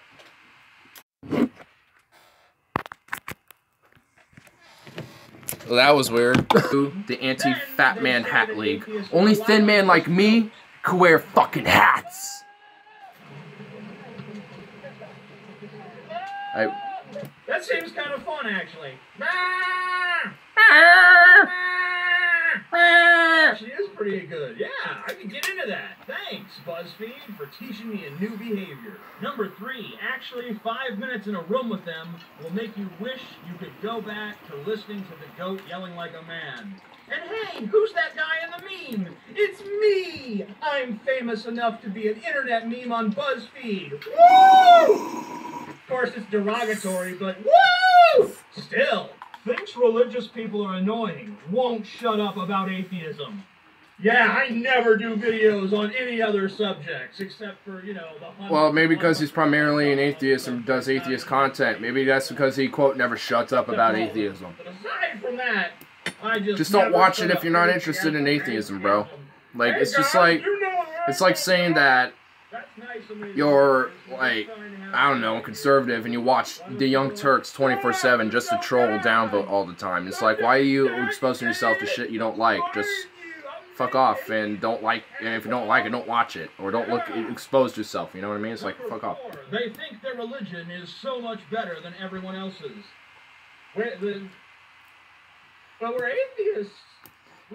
Well, that was weird. The Anti-Fat Man Hat League. Only thin man like me could wear fucking hats. That seems kind of fun, actually. Actually, is pretty good. Yeah, I can get into that. Thanks, BuzzFeed, for teaching me a new behavior. Number 3, actually 5 minutes in a room with them will make you wish you could go back to listening to the goat yelling like a man. And hey, who's that guy in the meme? It's me! I'm famous enough to be an internet meme on BuzzFeed. Woo! Of course, it's derogatory, but woo! Still. Thinks religious people are annoying. Won't shut up about atheism. Yeah, I never do videos on any other subjects except for, you know, the... Well, maybe because he's primarily an atheist and does atheist content. Maybe that's because he, quote, never shuts up about atheism. But aside from that, I just don't watch it if you're not interested in atheism, bro. Like, it's just like... It's like saying that you're, like, I don't know, conservative, and you watch the Young Turks 24/7 just to troll downvote all the time. It's like, why are you exposing yourself to shit you don't like? Just fuck off and don't like, and if you don't like it, don't watch it, or don't look, expose yourself, you know what I mean? It's like, fuck off. They think their religion is so much better than everyone else's. But we're atheists.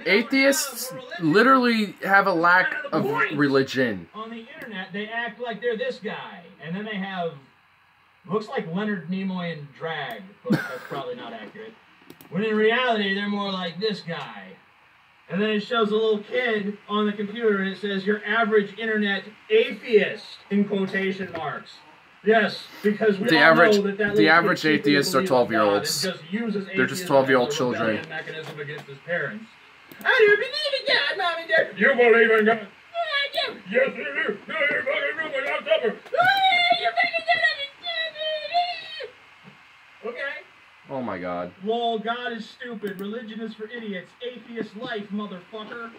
Atheists literally have a lack of religion. On the internet, they act like they're this guy, and then they have, looks like Leonard Nimoy in drag, but that's probably not accurate. When in reality, they're more like this guy. And then it shows a little kid on the computer, and it says, your average internet atheist, in quotation marks. Yes, because we all know that the average atheists are 12-year-olds. They're just 12-year-old children. Mechanism against his parents. I do believe in God, Mom and Dad. You believe in God? Yeah, I do. Yes, you do. No, you're fucking room without supper. You fucking do. Okay. Oh my God. Lol, God is stupid. Religion is for idiots. Atheist life, motherfucker.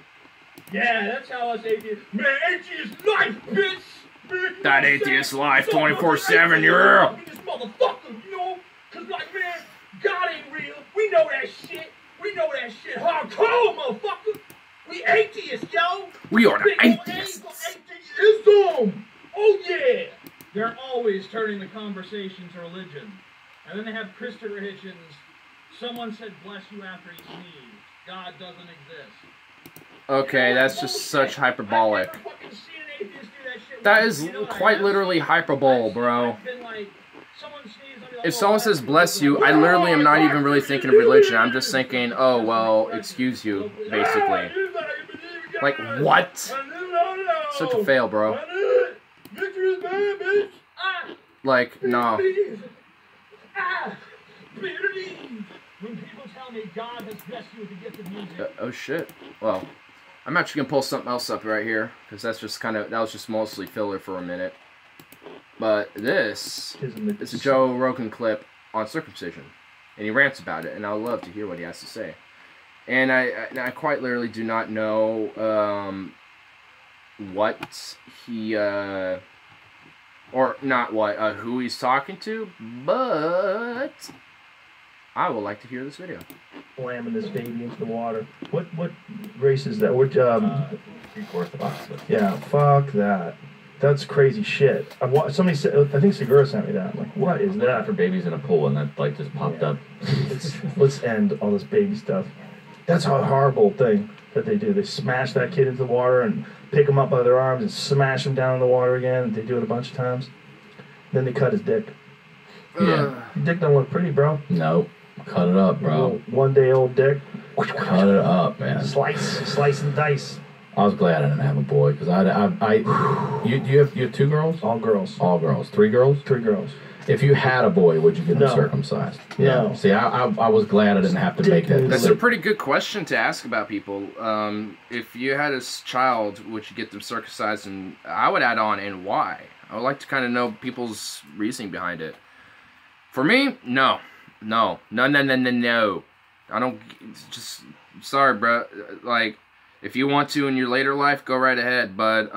Yeah, that's how us atheists. Man, atheist life, bitch. That atheist life, 24/7, yeah. This motherfucker, you know? Cause like, man, God ain't real. We know that shit. We know that shit hardcore, motherfucker. We atheists, yo. We are the atheists. Atheism. Oh, yeah. They're always turning the conversation to religion. And then they have Christopher Hitchens. Someone said, bless you after he sneezed. God doesn't exist. Okay, that's just such hyperbolic. That is quite literally hyperbole, bro. If someone says bless you, I literally am not even really thinking of religion. I'm just thinking, oh, well, excuse you, basically. Like, what? Such a fail, bro. Like, no. When people tell me God has blessed you with the gift of music. Oh, shit. Well, I'm actually gonna pull something else up right here, because that's just kind of, that was just mostly filler for a minute. But this is a Joe Rogan clip on circumcision, and he rants about it, and I would love to hear what he has to say. And I quite literally do not know what he or not what who he's talking to, but I would like to hear this video. Slamming this baby into the water. What race is that? What Greek Orthodox. Yeah, fuck that. That's crazy shit. Somebody said, I think Segura sent me that. I'm like, what is that? For babies in a pool, and that like just popped up. Let's end all this baby stuff. That's a horrible thing that they do. They smash that kid into the water and pick him up by their arms and smash him down in the water again. They do it a bunch of times. Then they cut his dick. Yeah. Your dick don't look pretty, bro. No. Cut it up, bro. 1-day-old dick. Cut it up, man. Slice and dice. I was glad I didn't have a boy because you have 2 girls? All girls. All girls. 3 girls? 3 girls. If you had a boy, would you get him No. circumcised? No. Yeah. See, I was glad I didn't have to make that. That's a pretty good question to ask about people. If you had a child, would you get them circumcised? And I would add on, and why? I would like to kind of know people's reasoning behind it. For me, no. No. I don't, just, sorry, bro. Like, if you want to in your later life, go right ahead. But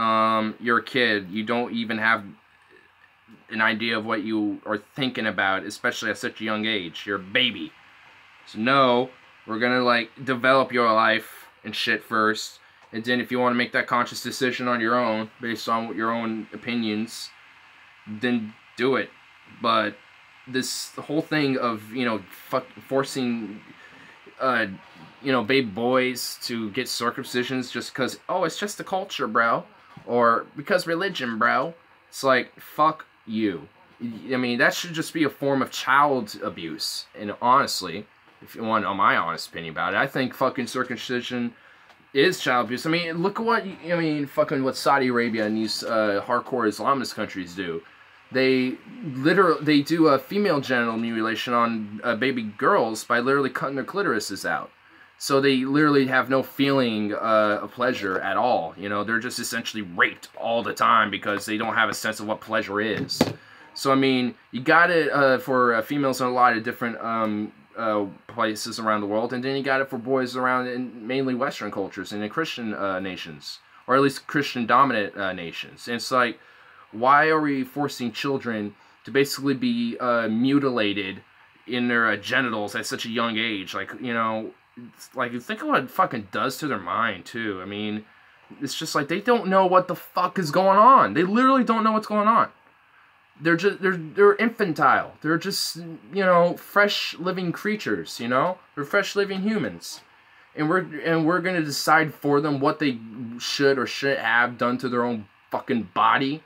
you're a kid. You don't even have an idea of what you are thinking about, especially at such a young age. You're a baby. So no, we're gonna like develop your life and shit first, and then if you want to make that conscious decision on your own based on your own opinions, then do it. But this whole thing of, you know, forcing you know, baby boys to get circumcisions just because, oh, it's just the culture, bro, or because religion, bro, it's like, fuck you. I mean, that should just be a form of child abuse. And honestly, if you want my honest opinion about it, I think fucking circumcision is child abuse. I mean, look at what, I mean, fucking what Saudi Arabia and these hardcore Islamist countries do. They do a female genital mutilation on baby girls by literally cutting their clitorises out. So they literally have no feeling of pleasure at all. You know, they're just essentially raped all the time because they don't have a sense of what pleasure is. So, I mean, you got it for females in a lot of different places around the world, and then you got it for boys around in mainly Western cultures and in Christian nations, or at least Christian-dominant nations. And it's like, why are we forcing children to basically be mutilated in their genitals at such a young age? Like, you know, like, think of what it fucking does to their mind, too. I mean, it's just like, they don't know what the fuck is going on. They literally don't know what's going on. They're just, they're infantile. They're just, you know, fresh living creatures, you know? They're fresh living humans. And we're gonna decide for them what they should or shouldn't have done to their own fucking body.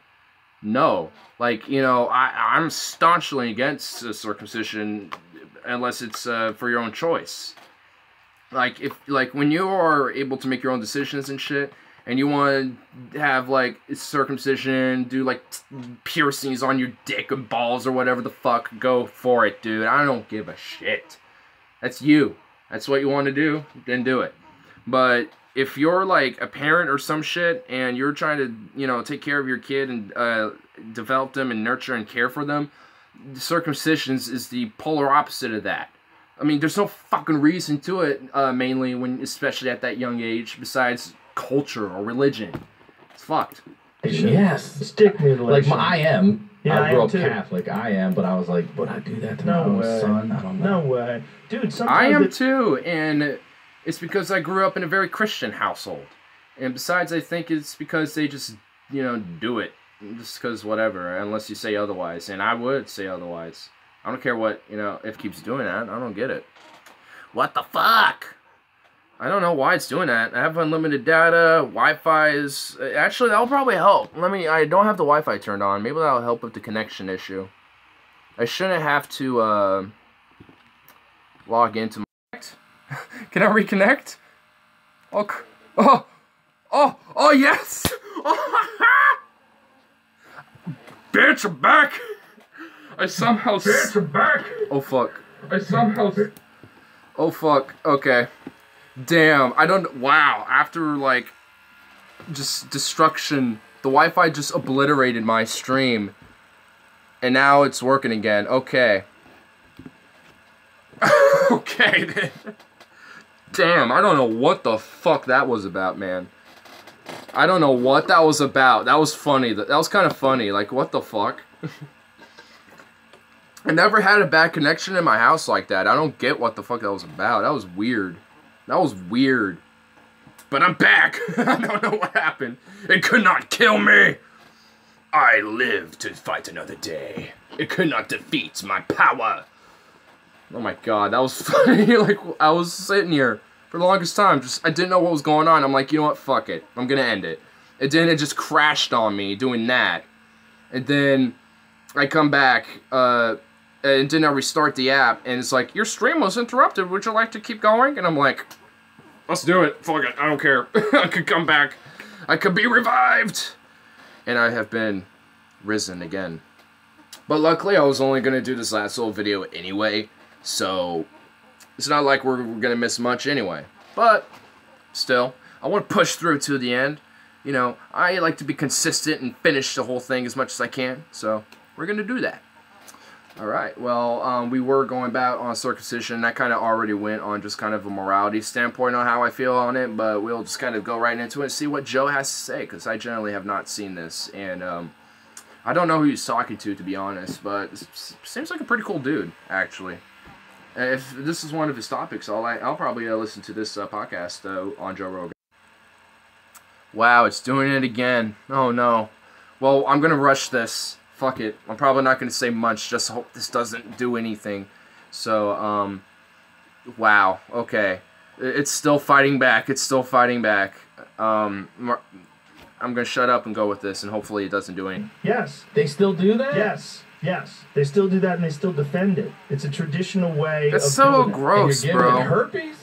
No. Like, you know, I'm staunchly against circumcision unless it's for your own choice. Like, when you are able to make your own decisions and shit, and you want to have, like, circumcision, do, like, piercings on your dick and balls or whatever the fuck, go for it, dude. I don't give a shit. That's you. That's what you want to do, then do it. But if you're, like, a parent or some shit, and you're trying to, you know, take care of your kid and develop them and nurture and care for them, circumcisions is the polar opposite of that. I mean, there's no fucking reason to it, mainly when, especially at that young age, besides culture or religion. It's fucked. Yes. Stick mutilation. Like, I am. Yeah, I grew up too. Catholic. I am, but I was like, would I do that to my own son? I don't know. No way. Dude, sometimes I am too, and it's because I grew up in a very Christian household. And besides, I think it's because they just, you know, do it. Just because whatever, unless you say otherwise. And I would say otherwise. I don't care what, you know, if it keeps doing that. I don't get it. What the fuck? I don't know why it's doing that. I have unlimited data. Wi-Fi is... Actually, that'll probably help. I don't have the Wi-Fi turned on. Maybe that'll help with the connection issue. I shouldn't have to log into my... Can I reconnect? Oh, yes! Bitch, I'm back! I somehow... Bitch, I'm back! Oh, fuck. I somehow... Oh, fuck. Okay. Damn. I don't... Wow. After, like, just destruction, the Wi-Fi just obliterated my stream. And now it's working again. Okay. Okay, then. Damn, I don't know what the fuck that was about, man. I don't know what that was about. That was funny. That was kind of funny. Like, what the fuck? I never had a bad connection in my house like that. I don't get what the fuck that was about. That was weird. That was weird. But I'm back. I don't know what happened. It could not kill me. I live to fight another day. It could not defeat my power. Oh my god, that was funny. Like, I was sitting here for the longest time. I didn't know what was going on. I'm like, you know what? Fuck it. I'm gonna end it. And then it just crashed on me doing that. And then I come back, and then I restart the app, and it's like, your stream was interrupted. Would you like to keep going? And I'm like, Let's do it. Fuck it. I don't care. I could come back. I could be revived. And I have been risen again. But luckily, I was only going to do this last little video anyway. So, it's not like we're going to miss much anyway. But, still, I want to push through to the end. You know, I like to be consistent and finish the whole thing as much as I can. So, we're going to do that. Alright, well, we were going back on circumcision. That kind of already went on just kind of a morality standpoint on how I feel on it. But we'll just kind of go right into it and see what Joe has to say. Because I generally have not seen this. And, I don't know who he's talking to be honest, but it seems like a pretty cool dude, actually. If this is one of his topics, I'll probably listen to this podcast on Joe Rogan. Wow, it's doing it again. Oh no. Well, I'm gonna rush this. Fuck it. I'm probably not gonna say much. Just hope this doesn't do anything. So, wow. Okay, it's still fighting back. It's still fighting back. I'm going to shut up and go with this, and hopefully it doesn't do anything. Yes. They still do that? Yes. Yes. They still do that, and they still defend it. It's a traditional way That's of so doing gross, it. bro. Herpes?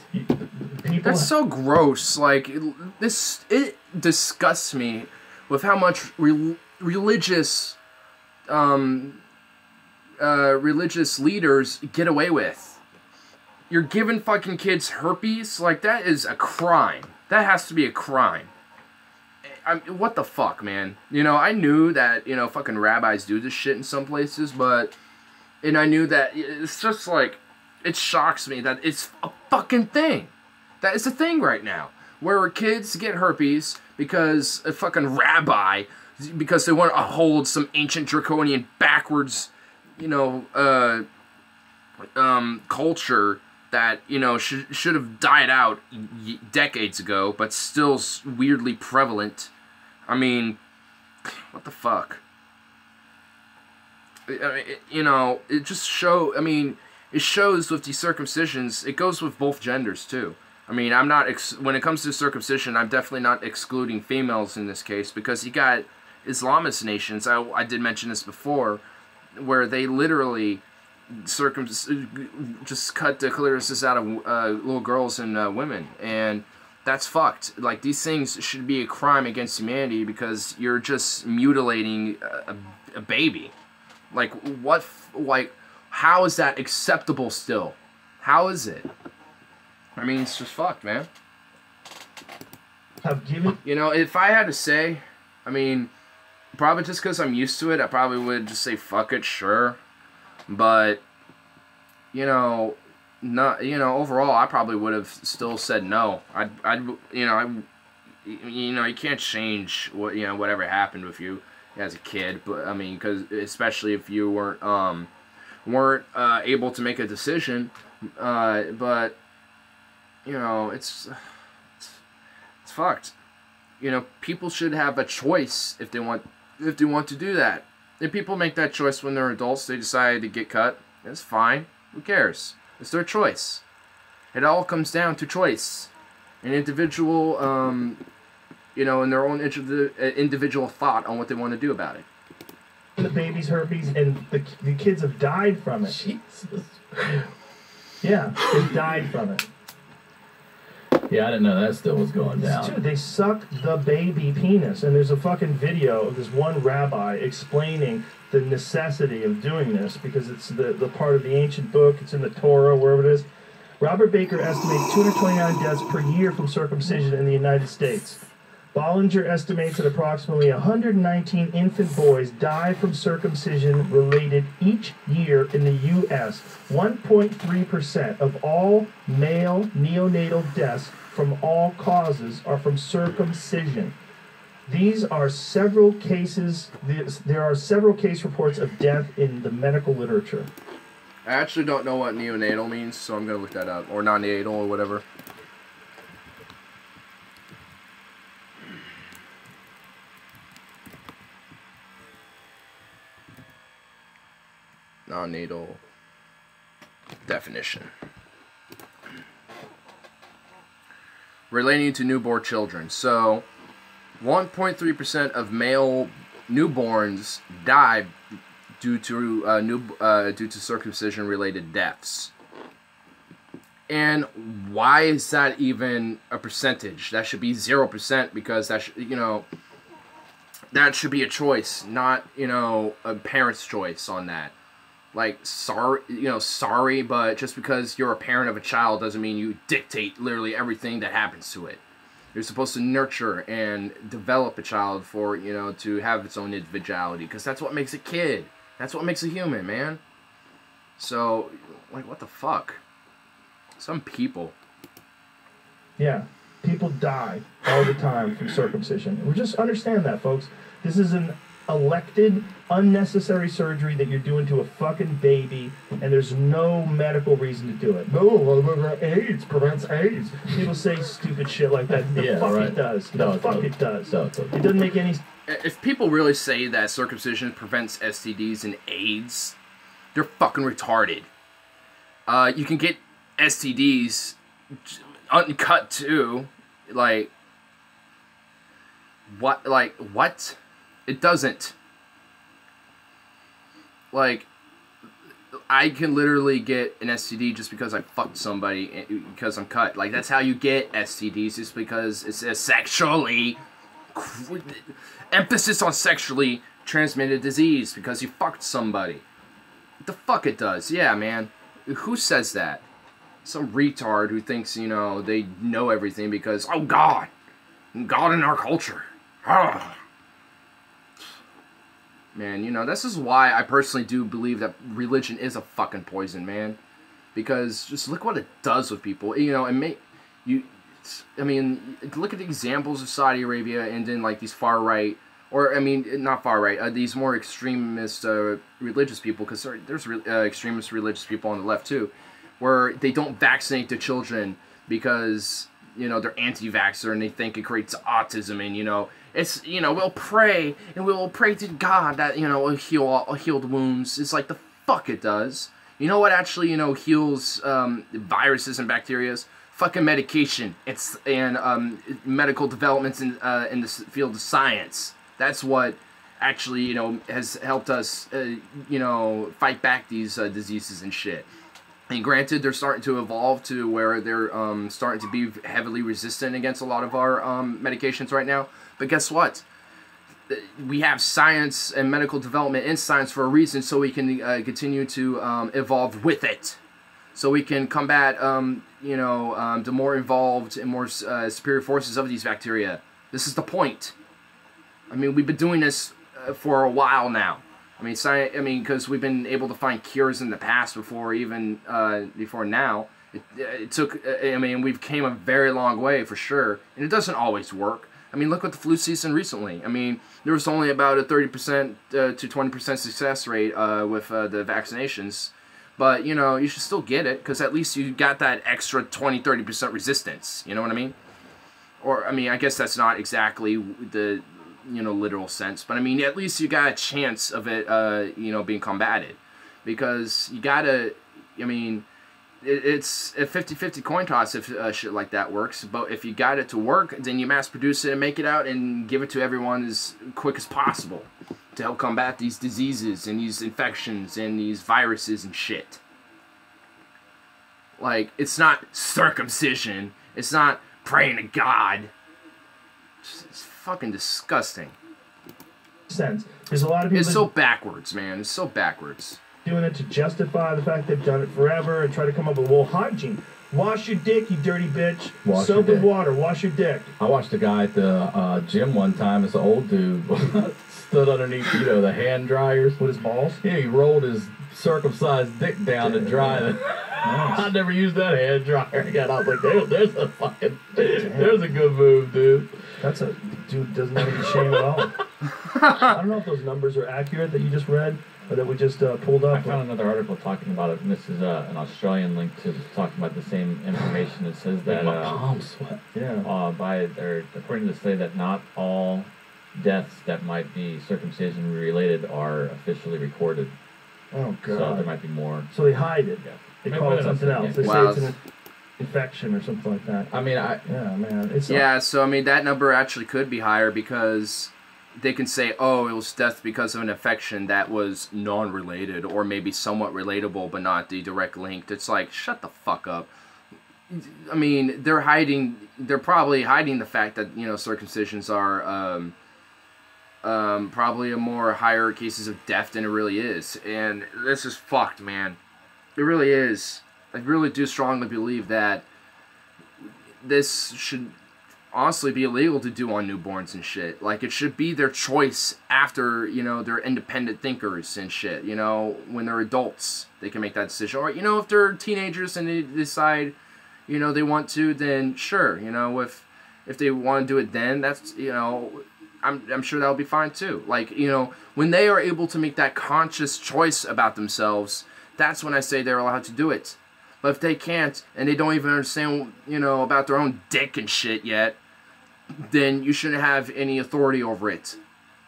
That's so gross. Like, it disgusts me with how much religious leaders get away with. You're giving fucking kids herpes? Like, that is a crime. That has to be a crime. What the fuck, man? You know, I knew that, you know, fucking rabbis do this shit in some places, and I knew that it's just like, it shocks me that it's a fucking thing. That is a thing right now, where kids get herpes because a fucking rabbi, because they want to hold some ancient draconian backwards, you know, culture that, you know, should have died out decades ago, but still weirdly prevalent. I mean, what the fuck? I mean, you know, it just it shows with these circumcisions, it goes with both genders, too. I mean, I'm not, when it comes to circumcision, I'm definitely not excluding females in this case, because you got Islamist nations, I did mention this before, where they literally just cut the clitorises out of little girls and women, and that's fucked. Like, these things should be a crime against humanity because you're just mutilating a baby. Like, what, like, how is that acceptable still? How is it? I mean, it's just fucked, man. You know, if I had to say, I mean, probably just because I'm used to it, I probably would just say, fuck it, sure. But, you know, overall, I probably would have still said no. You can't change whatever happened with you as a kid. But I mean, because especially if you weren't able to make a decision. But you know, it's fucked. You know, people should have a choice if they want to do that. If people make that choice when they're adults, they decide to get cut, it's fine. Who cares? It's their choice. It all comes down to choice. An individual, you know, and their own individual thought on what they want to do about it. The baby's herpes, and the kids have died from it. Jesus. Yeah, they died from it. Yeah, I didn't know that still was going down. Dude, they suck the baby penis, and there's a fucking video of this one rabbi explaining the necessity of doing this because it's the part of the ancient book. It's in the Torah, wherever it is. Robert Baker estimates 229 deaths per year from circumcision in the United States. Bollinger estimates that approximately 119 infant boys die from circumcision related each year in the U.S. 1.3% of all male neonatal deaths from all causes are from circumcision. These are several cases. There are several case reports of death in the medical literature. I actually don't know what neonatal means, so I'm gonna look that up, or non-natal, or whatever. Non-natal definition. Relating to newborn children. So, 1.3% of male newborns die due to circumcision-related deaths. And why is that even a percentage? That should be 0% because that should, you know, that should be a choice, not, you know, a parent's choice on that. Like, sorry, but just because you're a parent of a child doesn't mean you dictate literally everything that happens to it. You're supposed to nurture and develop a child for, you know, to have its own individuality, because that's what makes a kid. That's what makes a human, man. So, like, what the fuck? Some people. Yeah, people die all the time from circumcision. We just understand that, folks. This is an elected, unnecessary surgery that you're doing to a fucking baby, and there's no medical reason to do it. No, AIDS prevents AIDS. People say stupid shit like that. The fuck it does. The fuck it does. It doesn't make any... If people really say that circumcision prevents STDs and AIDS, they're fucking retarded. You can get STDs uncut too. Like, what? Like, what? It doesn't. Like, I can literally get an STD just because I fucked somebody because I'm cut. Like, that's how you get STDs, just because it's a sexually... emphasis on sexually transmitted disease because you fucked somebody. What the fuck it does? Yeah, man. Who says that? Some retard who thinks, you know, they know everything because, oh, God. God in our culture. Ah. Man, you know, this is why I personally do believe that religion is a fucking poison, man. Because just look what it does with people. You know, I mean, look at the examples of Saudi Arabia and then, like, these far-right, or, I mean, not far-right, these more extremist religious people, because there's extremist religious people on the left, too, where they don't vaccinate their children because, you know, they're anti-vaxxer and they think it creates autism, and, you know, it's, you know, we'll pray, and we'll pray to God that, you know, will heal the wounds. It's like, the fuck it does. You know what actually, you know, heals viruses and bacteria? Fucking medication. And medical developments in the field of science. That's what actually, you know, has helped us, you know, fight back these diseases and shit. And granted, they're starting to evolve to where they're starting to be heavily resistant against a lot of our medications right now. But guess what? We have science and medical development in science for a reason, so we can continue to evolve with it. So we can combat, you know, the more involved and more superior forces of these bacteria. This is the point. I mean, we've been doing this for a while now. I mean, because we've been able to find cures in the past before even before now. It took. I mean, we've came a very long way for sure, and it doesn't always work. I mean, look at the flu season recently. I mean, there was only about a 30% to 20% success rate with the vaccinations. But, you know, you should still get it, because at least you got that extra 20-30% resistance. You know what I mean? Or, I mean, I guess that's not exactly the, you know, literal sense. But, I mean, at least you got a chance of it, you know, being combated. Because you gotta, I mean, it's a 50-50 coin toss if shit like that works. But if you got it to work, then you mass produce it and make it out and give it to everyone as quick as possible to help combat these diseases and these infections and these viruses and shit. Like, it's not circumcision. It's not praying to God. It's fucking disgusting. Sense. There's a lot of people. It's so backwards, man. It's so backwards. Doing it to justify the fact they've done it forever and try to come up with, well, hygiene. Wash your dick, you dirty bitch. Soap and water. Wash your dick. I watched a guy at the gym one time. It's an old dude. Stood underneath, you know, the hand dryers. With his balls? Yeah, he rolled his circumcised dick down to dry it. Nice. I never used that hand dryer again. I was like, there's a fucking, there's a good move, dude. That's a dude doesn't have any shame at all. I don't know if those numbers are accurate that you just read or that we just pulled up. I found another article talking about it, and this is an Australian link to talking about the same information. It says that my palms sweat. Yeah. According to the study, that not all deaths that might be circumcision related are officially recorded. Oh god. So there might be more. So they hide it. Yeah. They call it something else. They say it's an infection or something like that. I mean, yeah, man. It's so I mean that number actually could be higher because they can say, oh, it was death because of an infection that was non-related or maybe somewhat relatable but not the direct link. It's like, shut the fuck up. I mean, they're probably hiding the fact that, you know, circumcisions are probably a more higher cases of death than it really is. And this is fucked, man. It really is. I really do strongly believe that this should honestly be illegal to do on newborns and shit. Like, it should be their choice after, you know, they're independent thinkers and shit. You know, when they're adults, they can make that decision. Or, you know, if they're teenagers and they decide, you know, they want to, then sure. You know, if they want to do it then, that's, you know, I'm sure that'll be fine too. Like, you know, when they are able to make that conscious choice about themselves, that's when I say they're allowed to do it. But if they can't, and they don't even understand, you know, about their own dick and shit yet, then you shouldn't have any authority over it.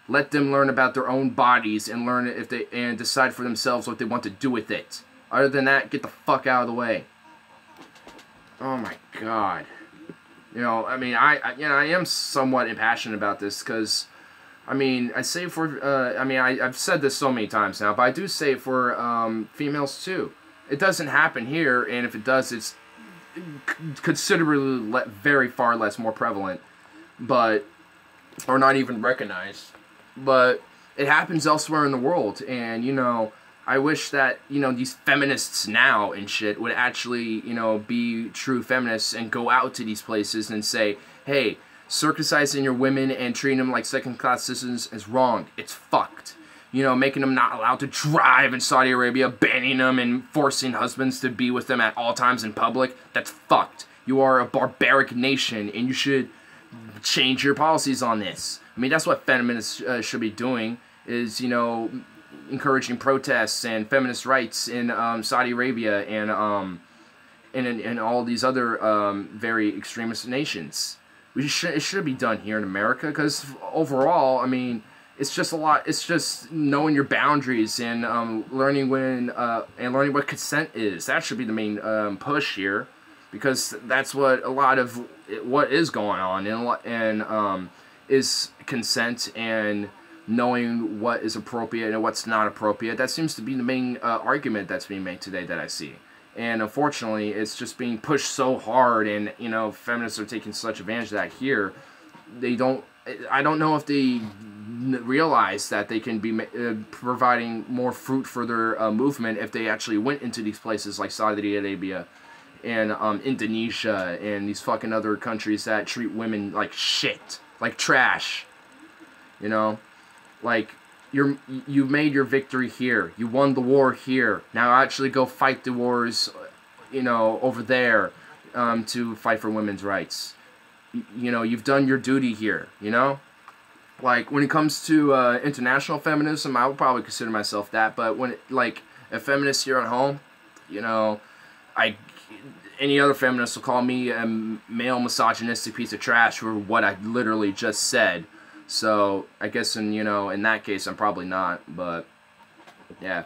Let them learn about their own bodies and learn if they and decide for themselves what they want to do with it. Other than that, get the fuck out of the way. Oh my god. You know, I mean, I am somewhat impassioned about this because, I mean, I say for, I've said this so many times now, but I do say it for females too. It doesn't happen here, and if it does, it's considerably very far less more prevalent, but, or not even recognized. But it happens elsewhere in the world, and, you know, I wish that, you know, these feminists now and shit would actually, you know, be true feminists and go out to these places and say, hey, circumcising your women and treating them like second-class citizens is wrong. It's fucked. You know, making them not allowed to drive in Saudi Arabia, banning them and forcing husbands to be with them at all times in public, that's fucked. You are a barbaric nation, and you should change your policies on this. I mean, that's what feminists should be doing, is, you know, encouraging protests and feminist rights in Saudi Arabia and all these other very extremist nations. It should be done here in America, because overall, I mean, it's just a lot. It's just knowing your boundaries and learning when and learning what consent is. That should be the main push here, because that's what a lot of what is going on and is consent and knowing what is appropriate and what's not appropriate. That seems to be the main argument that's being made today that I see. And unfortunately, it's just being pushed so hard, and, you know, feminists are taking such advantage of that here. I don't know if they realize that they can be providing more fruit for their movement if they actually went into these places like Saudi Arabia and Indonesia and these fucking other countries that treat women like shit, like trash. You know, like, you made your victory here. You won the war here. Now actually go fight the wars, you know, over there to fight for women's rights. You know, you've done your duty here, you know? Like, when it comes to international feminism, I would probably consider myself that, but when, like, a feminist here at home, you know, any other feminist will call me a male misogynistic piece of trash for what I literally just said. So, I guess in that case, I'm probably not, but, yeah.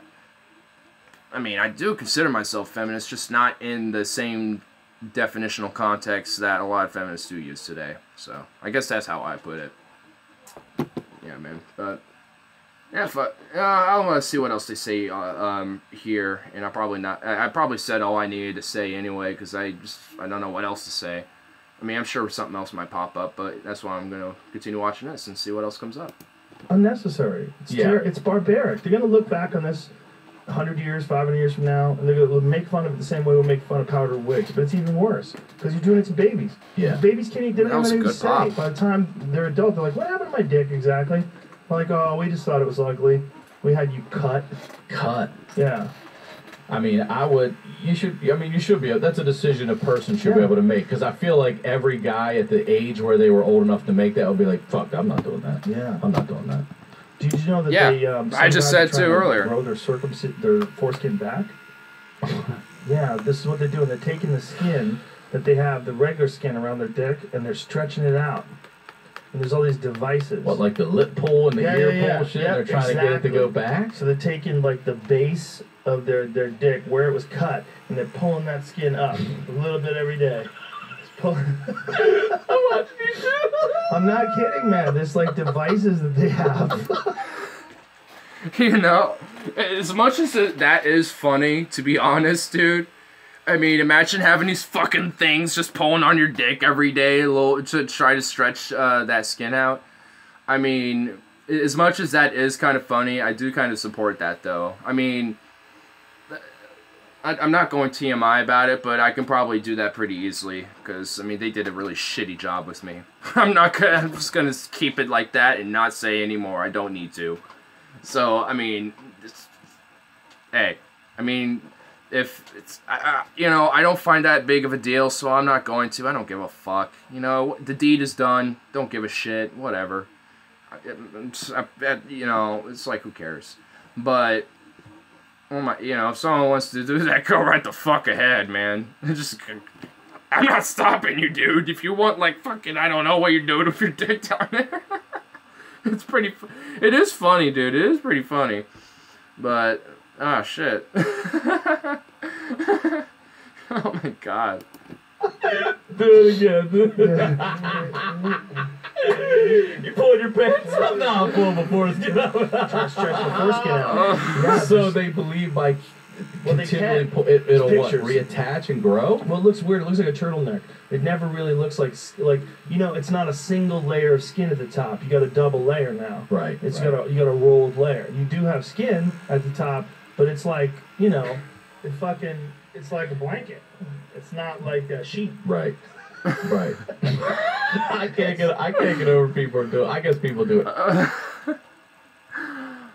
I mean, I do consider myself feminist, just not in the same definitional context that a lot of feminists do use today. So, I guess that's how I put it. Yeah, man, but, yeah, I want to see what else they say here, and I probably said all I needed to say anyway, because I don't know what else to say. I mean, I'm sure something else might pop up, but that's why I'm going to continue watching this and see what else comes up. Unnecessary. It's barbaric. They're going to look back on this 100 years, 500 years from now, and they're going to make fun of it the same way we'll make fun of powdered wigs. But it's even worse, because you're doing it to babies. Yeah. Babies can't they don't have anything to say. Pop. By the time they're adult, they're like, what happened to my dick exactly? Like, oh, we just thought it was ugly. We had you cut. Cut? Yeah. I mean, you should be, that's a decision a person should be able to make, because I feel like every guy at the age where they were old enough to make that would be like, fuck, I'm not doing that. Yeah. I'm not doing that. Did you know that they, I just said too earlier, grow their foreskin back? Yeah, this is what they're doing. They're taking the skin that they have, the regular skin around their dick, and they're stretching it out. And there's all these devices. What, like the lip pull and the ear pull shit? They're trying to get it to go back? So they're taking, like, the base of their dick, where it was cut, and they're pulling that skin up a little bit every day. I'm watching you too. I'm not kidding, man. There's, like, devices that they have. You know, as much as that is funny, to be honest, dude, I mean, imagine having these fucking things just pulling on your dick every day to try to stretch that skin out. I mean, as much as that is kind of funny, I do kind of support that, though. I mean, I'm not going TMI about it, but I can probably do that pretty easily, because, I mean, they did a really shitty job with me. I'm just gonna keep it like that and not say anymore. I don't need to. So, I mean, hey, I mean, if it's, you know, I don't find that big of a deal, so I'm not going to. I don't give a fuck. You know, the deed is done. Don't give a shit. Whatever. You know, it's like, who cares? But, oh my, you know, if someone wants to do that, go right the fuck ahead, man. Just, I'm not stopping you, dude. If you want, like, fucking, I don't know what you're doing with your dick down there. It's pretty, it is funny, dude. It is pretty funny. But, ah, shit. Oh my god. Do it again. You pulling your pants up? No, I'm pulling my foreskin out. Trying to stretch the foreskin out. So they believe by continually it'll what, reattach and grow? Well, it looks weird. It looks like a turtleneck. It never really looks like, you know, it's not a single layer of skin at the top. You got a double layer now. Right. You got a rolled layer. You do have skin at the top, but it's like, you know, it's like a blanket. It's not like a sheet. Right. Right. I can't get over people do it. I guess people do it.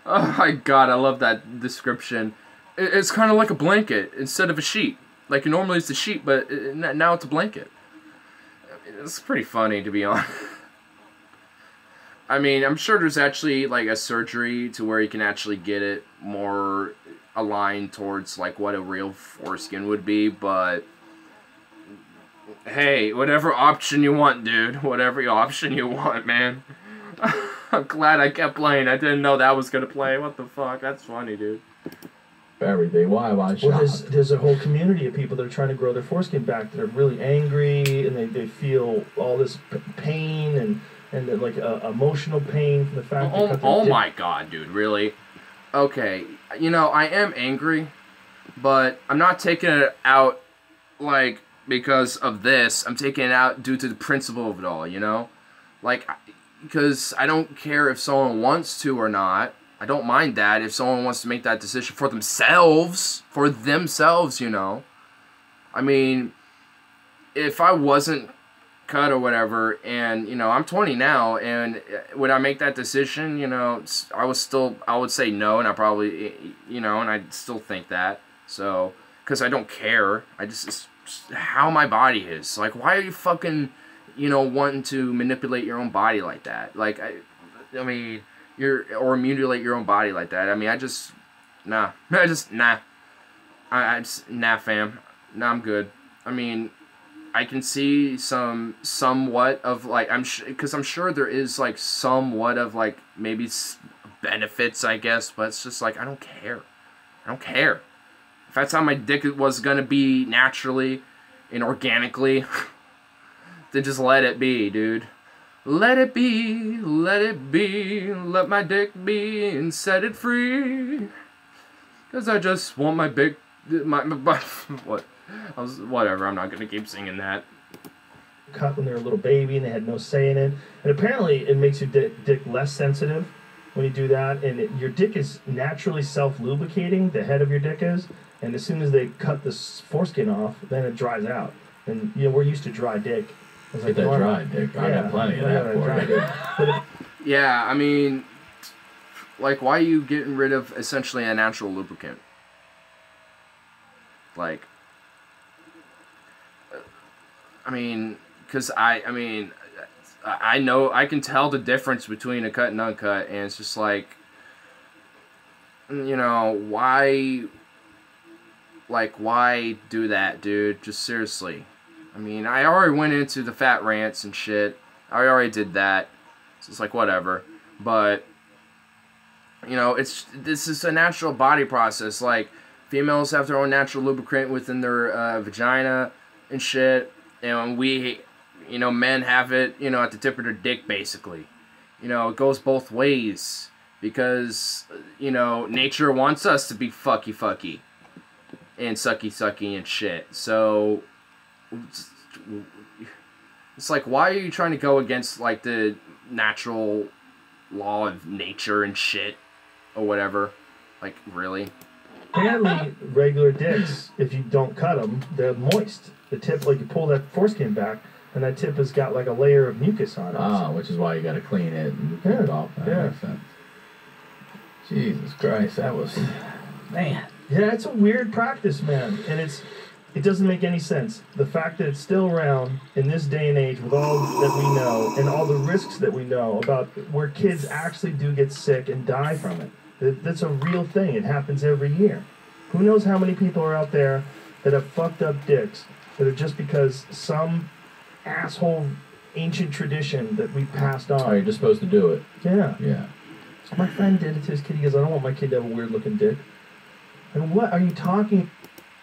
Oh my god, I love that description. It's kind of like a blanket instead of a sheet. Like, normally it's a sheet, but now it's a blanket. It's pretty funny, to be honest. I mean, I'm sure there's actually, like, a surgery to where you can actually get it more aligned towards, like, what a real foreskin would be, but hey, whatever option you want, dude. Whatever option you want, man. I'm glad I kept playing. I didn't know that was gonna play. What the fuck? That's funny, dude. Everything. Why am I shocked? Well, there's a whole community of people that are trying to grow their foreskin back that are really angry, and they feel all this pain and like emotional pain from the fact that oh my god, dude, really? Okay, you know, I am angry, but I'm not taking it out, like, because of this. I'm taking it out due to the principle of it all, you know? Like, because I don't care if someone wants to or not. I don't mind that if someone wants to make that decision for themselves, you know? I mean, if I wasn't cut or whatever, and, you know, I'm 20 now, and would I make that decision, you know, I would say no, and I probably, you know, and I'd still think that, so, because I don't care, it's how my body is, like, why are you fucking, you know, wanting to manipulate your own body like that, like, I mean, or mutilate your own body like that, I mean, nah, nah, fam, nah, I'm good. I mean, I can see somewhat of, like, because I'm sure there is, like, somewhat of, like, maybe benefits, I guess, but it's just, like, I don't care. I don't care. If that's how my dick was gonna be naturally and organically, then just let it be, dude. Let it be, let my dick be and set it free. Because I just want my big, what? Whatever, I'm not gonna keep singing that. Cut when they were a little baby and they had no say in it. And apparently it makes your dick less sensitive when you do that. And your dick is naturally self-lubricating, the head of your dick is. And as soon as they cut the foreskin off, then it dries out. And, you know, we're used to dry dick. It's like that dry dick. I got plenty of that for you. Yeah, I mean, like, why are you getting rid of essentially a natural lubricant? Like, I mean, because I know, I can tell the difference between a cut and uncut, and it's just like, you know, why do that, dude? Just seriously. I mean, I already went into the fat rants and shit. I already did that. So it's like, whatever. But, you know, this is a natural body process. Like, females have their own natural lubricant within their vagina and shit. And we, you know, men have it, you know, at the tip of their dick, basically. You know, it goes both ways. Because, you know, nature wants us to be fucky. and sucky and shit. So it's like, why are you trying to go against like the natural law of nature and shit or whatever? Like, really? Apparently, regular dicks, if you don't cut them, they're moist. The tip, like you pull that foreskin back, and that tip has got like a layer of mucus on it. Ah, which is why you got to clean it and get it off. That makes sense. Jesus Christ, that was, man. Yeah, it's a weird practice, man, and it doesn't make any sense. The fact that it's still around in this day and age with all that we know and all the risks that we know about where kids actually do get sick and die from it. That's a real thing. It happens every year. Who knows how many people are out there that have fucked up dicks that are just because some asshole ancient tradition that we passed on. Oh, you're just supposed to do it. Yeah. Yeah. My friend did it to his kid. He goes, I don't want my kid to have a weird looking dick. And what are you talking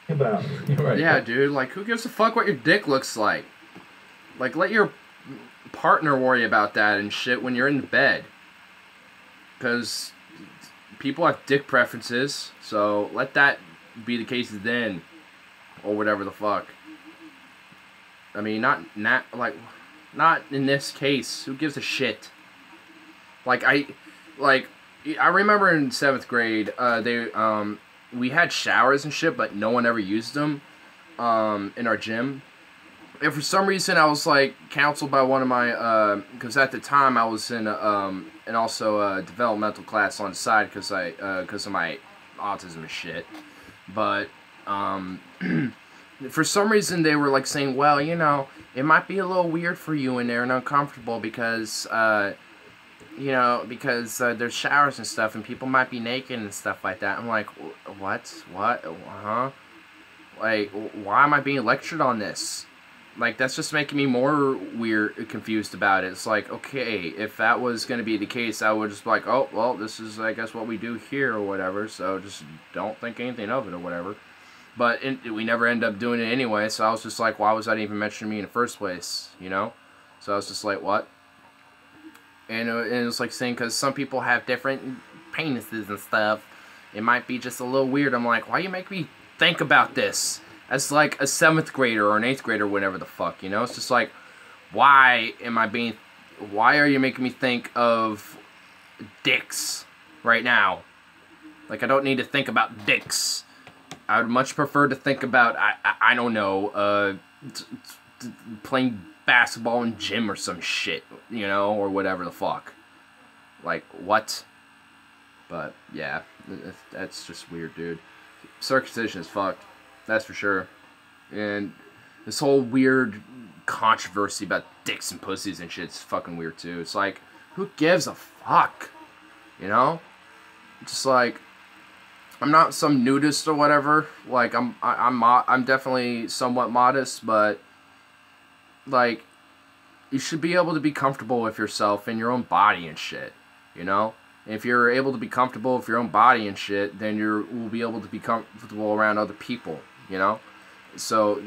about? Right. Yeah, dude. Like, who gives a fuck what your dick looks like? Like, let your partner worry about that and shit when you're in the bed. Because people have dick preferences, so let that be the case then, or whatever the fuck. I mean, not in this case. Who gives a shit? I remember in 7th grade, we had showers and shit, but no one ever used them, in our gym. And for some reason, I was, like, counseled by one of my, because at the time I was in, and also a developmental class on the side, because of my autism and shit. But, for some reason, they were, like, saying, well, you know, it might be a little weird for you in there and uncomfortable because, you know, because there's showers and stuff, and people might be naked and stuff like that. I'm like, what? What? Huh? Like, why am I being lectured on this? Like, that's just making me more confused about it. It's like, okay, if that was going to be the case, I would just be like, oh, well, this is, I guess, what we do here or whatever, so just don't think anything of it or whatever. But we never end up doing it anyway, so I was just like, why was that even mentioned to me in the first place, you know? So I was just like, what? And it was like saying, because some people have different penises and stuff, it might be just a little weird. I'm like, why you make me think about this as like a 7th grader or an 8th grader, whatever the fuck, you know? It's just like, why are you making me think of dicks right now? Like, I don't need to think about dicks. I would much prefer to think about, I don't know, playing basketball in gym or some shit, you know, or whatever the fuck. Like, what? But, yeah, that's just weird, dude. Circumcision is fucked. That's for sure. And this whole weird controversy about dicks and pussies and shit is fucking weird, too. It's like, who gives a fuck? You know? Just like, I'm not some nudist or whatever. Like, I'm definitely somewhat modest, but like, you should be able to be comfortable with yourself and your own body and shit, you know? And if you're able to be comfortable with your own body and shit, then you will be able to be comfortable around other people, you know? So,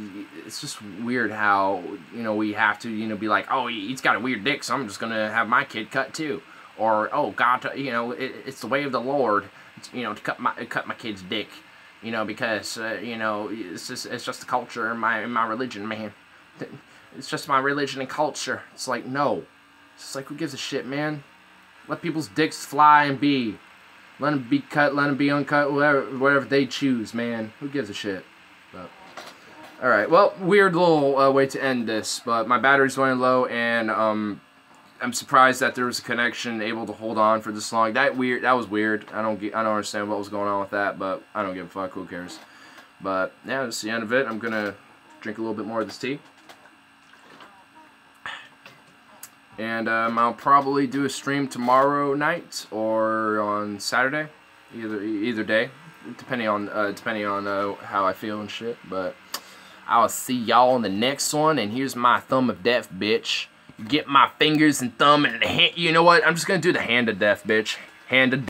it's just weird how, you know, we have to, you know, be like, oh, he's got a weird dick, so I'm just gonna have my kid cut too. Or, oh, God, you know, it's the way of the Lord, you know, to cut my kid's dick, you know, because, you know, it's just the culture in my religion, man. It's just my religion and culture. It's like, no. It's like, who gives a shit, man? Let people's dicks fly and be. Let them be cut, let them be uncut, whatever they choose, man. Who gives a shit? But, alright, well, weird little way to end this, but my battery's running low, and I'm surprised that there was a connection able to hold on for this long. That was weird. I don't understand what was going on with that, but I don't give a fuck. Who cares? But yeah, that's the end of it. I'm gonna drink a little bit more of this tea. And I'll probably do a stream tomorrow night or on Saturday, either day, depending on how I feel and shit. But I'll see y'all in the next one. And here's my thumb of death, bitch. Get my fingers and thumb and hand. You know what? I'm just gonna do the hand of death, bitch. Hand of death.